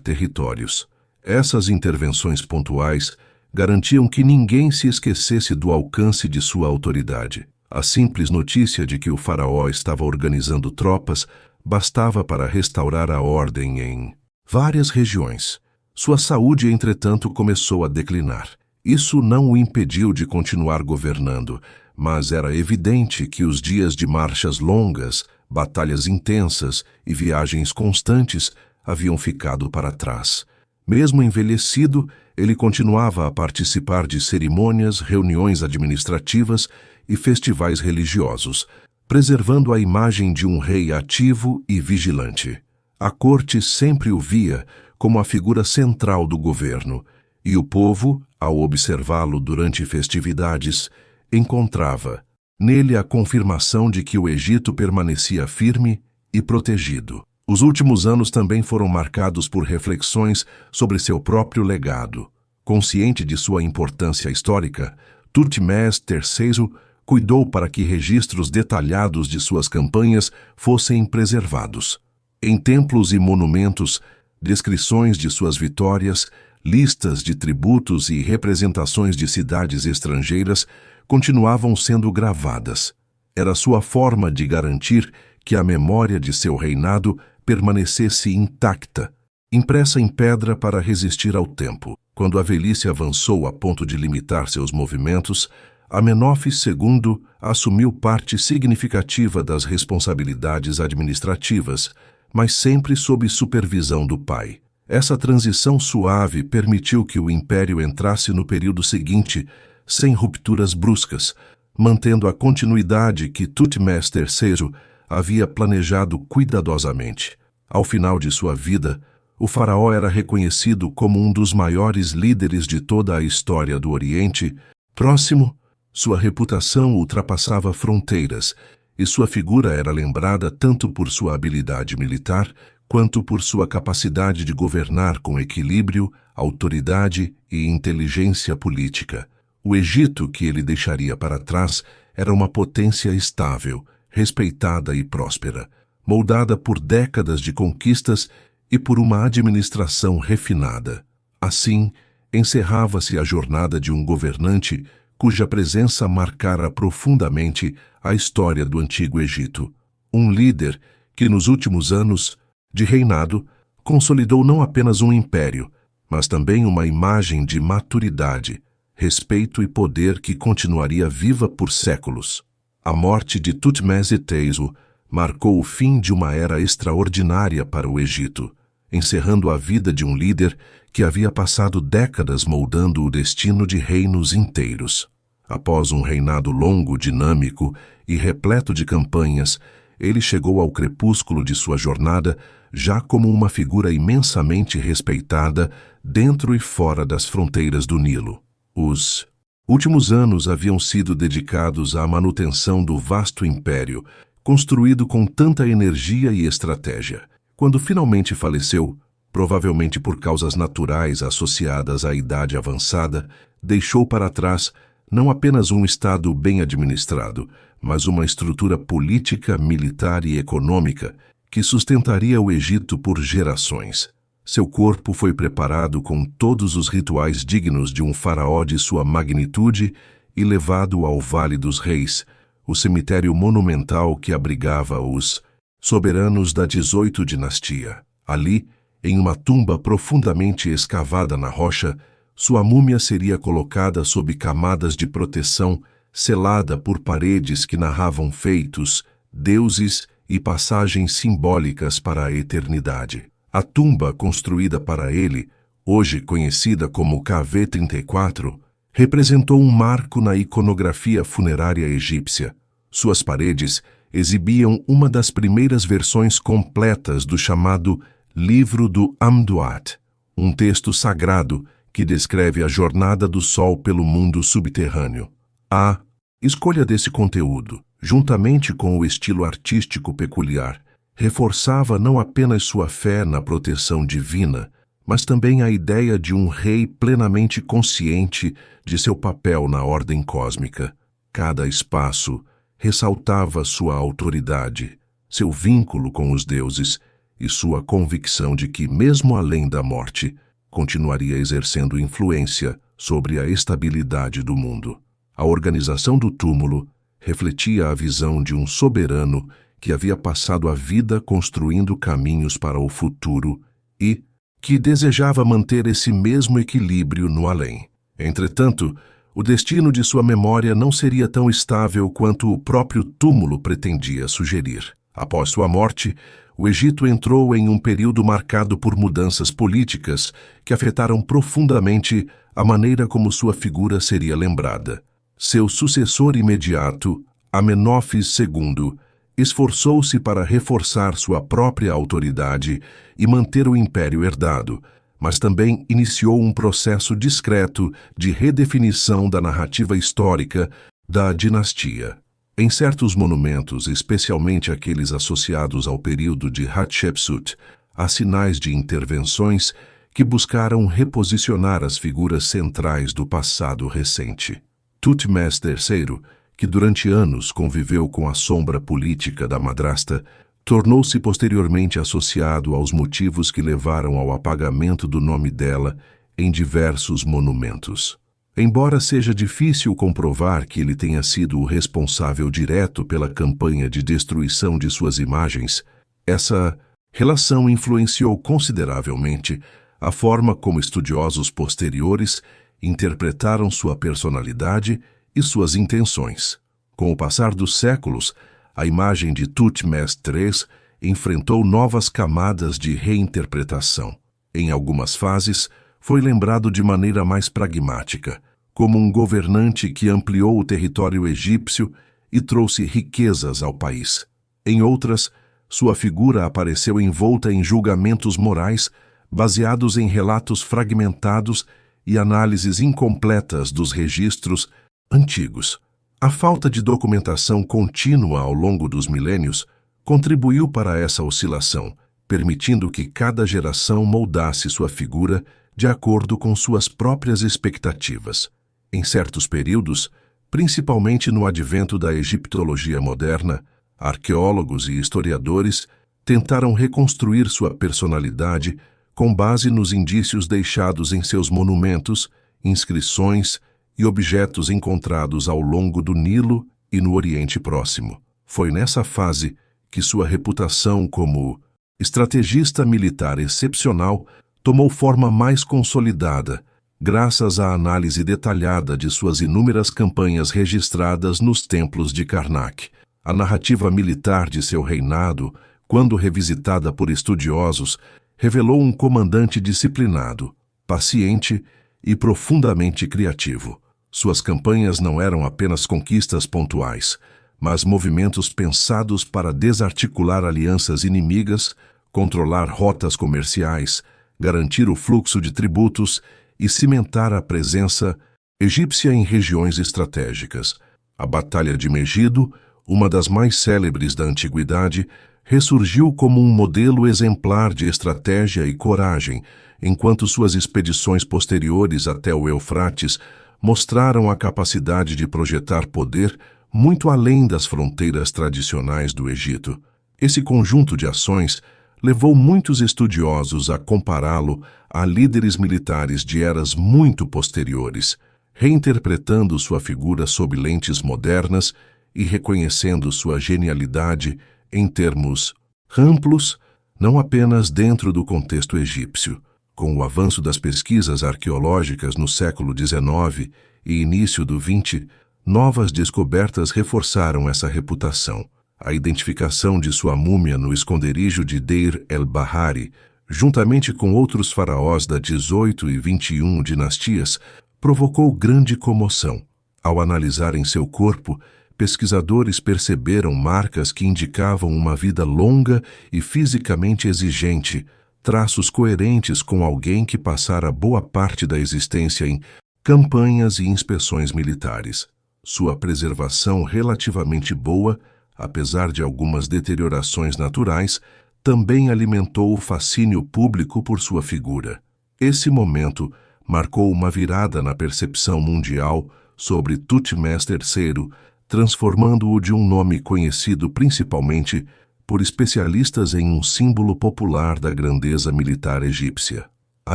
territórios. Essas intervenções pontuais garantiam que ninguém se esquecesse do alcance de sua autoridade. A simples notícia de que o faraó estava organizando tropas bastava para restaurar a ordem em várias regiões. Sua saúde, entretanto, começou a declinar. Isso não o impediu de continuar governando, mas era evidente que os dias de marchas longas, batalhas intensas e viagens constantes haviam ficado para trás. Mesmo envelhecido, ele continuava a participar de cerimônias, reuniões administrativas e festivais religiosos, preservando a imagem de um rei ativo e vigilante. A corte sempre o via como a figura central do governo, e o povo, ao observá-lo durante festividades, encontrava nele a confirmação de que o Egito permanecia firme e protegido. Os últimos anos também foram marcados por reflexões sobre seu próprio legado. Consciente de sua importância histórica, Thutmose III cuidou para que registros detalhados de suas campanhas fossem preservados. Em templos e monumentos, descrições de suas vitórias, listas de tributos e representações de cidades estrangeiras continuavam sendo gravadas. Era sua forma de garantir que a memória de seu reinado permanecesse intacta, impressa em pedra para resistir ao tempo. Quando a velhice avançou a ponto de limitar seus movimentos, Amenófis II assumiu parte significativa das responsabilidades administrativas, mas sempre sob supervisão do pai. Essa transição suave permitiu que o império entrasse no período seguinte sem rupturas bruscas, mantendo a continuidade que Thutmose III havia planejado cuidadosamente. Ao final de sua vida, o faraó era reconhecido como um dos maiores líderes de toda a história do Oriente Próximo. Sua reputação ultrapassava fronteiras e sua figura era lembrada tanto por sua habilidade militar quanto por sua capacidade de governar com equilíbrio, autoridade e inteligência política. O Egito que ele deixaria para trás era uma potência estável, respeitada e próspera, moldada por décadas de conquistas e por uma administração refinada. Assim, encerrava-se a jornada de um governante cuja presença marcara profundamente a história do Antigo Egito. Um líder que, nos últimos anos de reinado, consolidou não apenas um império, mas também uma imagem de maturidade, respeito e poder que continuaria viva por séculos. A morte de Thutmose III marcou o fim de uma era extraordinária para o Egito, encerrando a vida de um líder que havia passado décadas moldando o destino de reinos inteiros. Após um reinado longo, dinâmico e repleto de campanhas, ele chegou ao crepúsculo de sua jornada já como uma figura imensamente respeitada dentro e fora das fronteiras do Nilo. Os últimos anos haviam sido dedicados à manutenção do vasto império, construído com tanta energia e estratégia. Quando finalmente faleceu, provavelmente por causas naturais associadas à idade avançada, deixou para trás não apenas um Estado bem administrado, mas uma estrutura política, militar e econômica que sustentaria o Egito por gerações. Seu corpo foi preparado com todos os rituais dignos de um faraó de sua magnitude e levado ao Vale dos Reis, o cemitério monumental que abrigava os soberanos da 18ª dinastia. Ali, em uma tumba profundamente escavada na rocha, sua múmia seria colocada sob camadas de proteção, selada por paredes que narravam feitos, deuses e passagens simbólicas para a eternidade. A tumba construída para ele, hoje conhecida como KV-34, representou um marco na iconografia funerária egípcia. Suas paredes exibiam uma das primeiras versões completas do chamado Livro do Amduat, um texto sagrado que descreve a jornada do Sol pelo mundo subterrâneo. A escolha desse conteúdo, juntamente com o estilo artístico peculiar, reforçava não apenas sua fé na proteção divina, mas também a ideia de um rei plenamente consciente de seu papel na ordem cósmica. Cada espaço ressaltava sua autoridade, seu vínculo com os deuses e sua convicção de que, mesmo além da morte, continuaria exercendo influência sobre a estabilidade do mundo. A organização do túmulo refletia a visão de um soberano que havia passado a vida construindo caminhos para o futuro e que desejava manter esse mesmo equilíbrio no além. Entretanto, o destino de sua memória não seria tão estável quanto o próprio túmulo pretendia sugerir. Após sua morte, o Egito entrou em um período marcado por mudanças políticas que afetaram profundamente a maneira como sua figura seria lembrada. Seu sucessor imediato, Amenófis II, esforçou-se para reforçar sua própria autoridade e manter o império herdado, mas também iniciou um processo discreto de redefinição da narrativa histórica da dinastia. Em certos monumentos, especialmente aqueles associados ao período de Hatshepsut, há sinais de intervenções que buscaram reposicionar as figuras centrais do passado recente. Thutmose III, que durante anos conviveu com a sombra política da madrasta, tornou-se posteriormente associado aos motivos que levaram ao apagamento do nome dela em diversos monumentos. Embora seja difícil comprovar que ele tenha sido o responsável direto pela campanha de destruição de suas imagens, essa relação influenciou consideravelmente a forma como estudiosos posteriores interpretaram sua personalidade e suas intenções. Com o passar dos séculos, a imagem de Thutmose III enfrentou novas camadas de reinterpretação. Em algumas fases, foi lembrado de maneira mais pragmática, como um governante que ampliou o território egípcio e trouxe riquezas ao país. Em outras, sua figura apareceu envolta em julgamentos morais baseados em relatos fragmentados e análises incompletas dos registros antigos. A falta de documentação contínua ao longo dos milênios contribuiu para essa oscilação, permitindo que cada geração moldasse sua figura de acordo com suas próprias expectativas. Em certos períodos, principalmente no advento da egiptologia moderna, arqueólogos e historiadores tentaram reconstruir sua personalidade com base nos indícios deixados em seus monumentos, inscrições e objetos encontrados ao longo do Nilo e no Oriente Próximo. Foi nessa fase que sua reputação como estrategista militar excepcional tomou forma mais consolidada, graças à análise detalhada de suas inúmeras campanhas registradas nos templos de Karnak. A narrativa militar de seu reinado, quando revisitada por estudiosos, revelou um comandante disciplinado, paciente e profundamente criativo. Suas campanhas não eram apenas conquistas pontuais, mas movimentos pensados para desarticular alianças inimigas, controlar rotas comerciais, garantir o fluxo de tributos e cimentar a presença egípcia em regiões estratégicas. A Batalha de Megido, uma das mais célebres da antiguidade, ressurgiu como um modelo exemplar de estratégia e coragem, enquanto suas expedições posteriores até o Eufrates mostraram a capacidade de projetar poder muito além das fronteiras tradicionais do Egito. Esse conjunto de ações levou muitos estudiosos a compará-lo a líderes militares de eras muito posteriores, reinterpretando sua figura sob lentes modernas e reconhecendo sua genialidade em termos amplos, não apenas dentro do contexto egípcio. Com o avanço das pesquisas arqueológicas no século XIX e início do XX, novas descobertas reforçaram essa reputação. A identificação de sua múmia no esconderijo de Deir el-Bahari, juntamente com outros faraós da 18 e 21 dinastias, provocou grande comoção. Ao analisarem seu corpo, pesquisadores perceberam marcas que indicavam uma vida longa e fisicamente exigente, traços coerentes com alguém que passara boa parte da existência em campanhas e inspeções militares. Sua preservação relativamente boa, apesar de algumas deteriorações naturais, também alimentou o fascínio público por sua figura. Esse momento marcou uma virada na percepção mundial sobre Thutmose III, transformando-o de um nome conhecido principalmente por especialistas em um símbolo popular da grandeza militar egípcia. À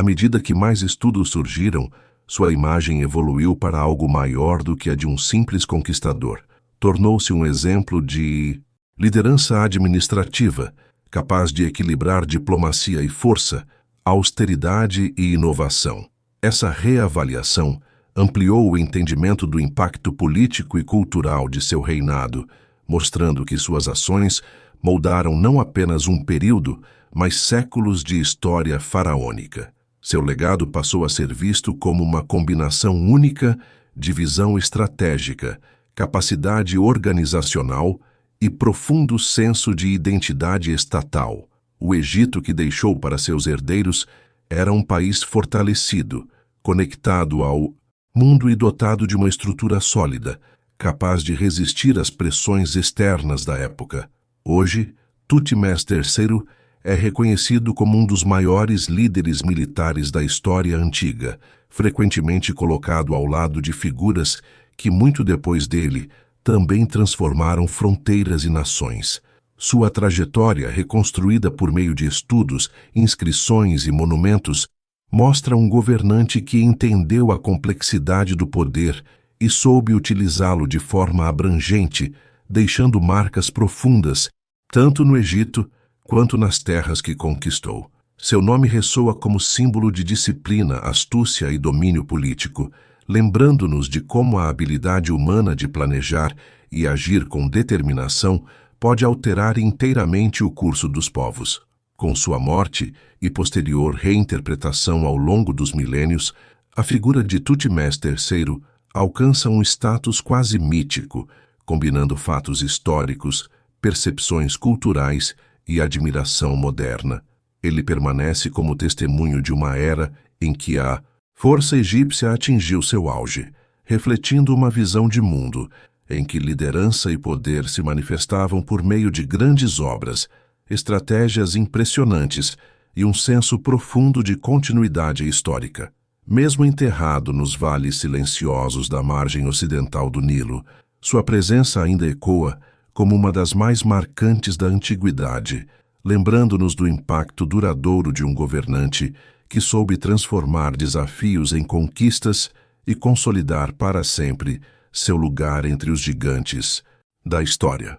medida que mais estudos surgiram, sua imagem evoluiu para algo maior do que a de um simples conquistador. Tornou-se um exemplo de liderança administrativa, capaz de equilibrar diplomacia e força, austeridade e inovação. Essa reavaliação ampliou o entendimento do impacto político e cultural de seu reinado, mostrando que suas ações moldaram não apenas um período, mas séculos de história faraônica. Seu legado passou a ser visto como uma combinação única de visão estratégica, capacidade organizacional e profundo senso de identidade estatal. O Egito que deixou para seus herdeiros era um país fortalecido, conectado ao mundo e dotado de uma estrutura sólida, capaz de resistir às pressões externas da época. Hoje, Thutmose III é reconhecido como um dos maiores líderes militares da história antiga, frequentemente colocado ao lado de figuras que, muito depois dele, também transformaram fronteiras e nações. Sua trajetória, reconstruída por meio de estudos, inscrições e monumentos, mostra um governante que entendeu a complexidade do poder e soube utilizá-lo de forma abrangente, deixando marcas profundas, tanto no Egito quanto nas terras que conquistou. Seu nome ressoa como símbolo de disciplina, astúcia e domínio político, lembrando-nos de como a habilidade humana de planejar e agir com determinação pode alterar inteiramente o curso dos povos. Com sua morte e posterior reinterpretação ao longo dos milênios, a figura de Tutmés III alcança um status quase mítico, combinando fatos históricos, percepções culturais e admiração moderna. Ele permanece como testemunho de uma era em que a força egípcia atingiu seu auge, refletindo uma visão de mundo em que liderança e poder se manifestavam por meio de grandes obras, estratégias impressionantes e um senso profundo de continuidade histórica. Mesmo enterrado nos vales silenciosos da margem ocidental do Nilo, sua presença ainda ecoa como uma das mais marcantes da antiguidade, lembrando-nos do impacto duradouro de um governante que soube transformar desafios em conquistas e consolidar para sempre seu lugar entre os gigantes da história.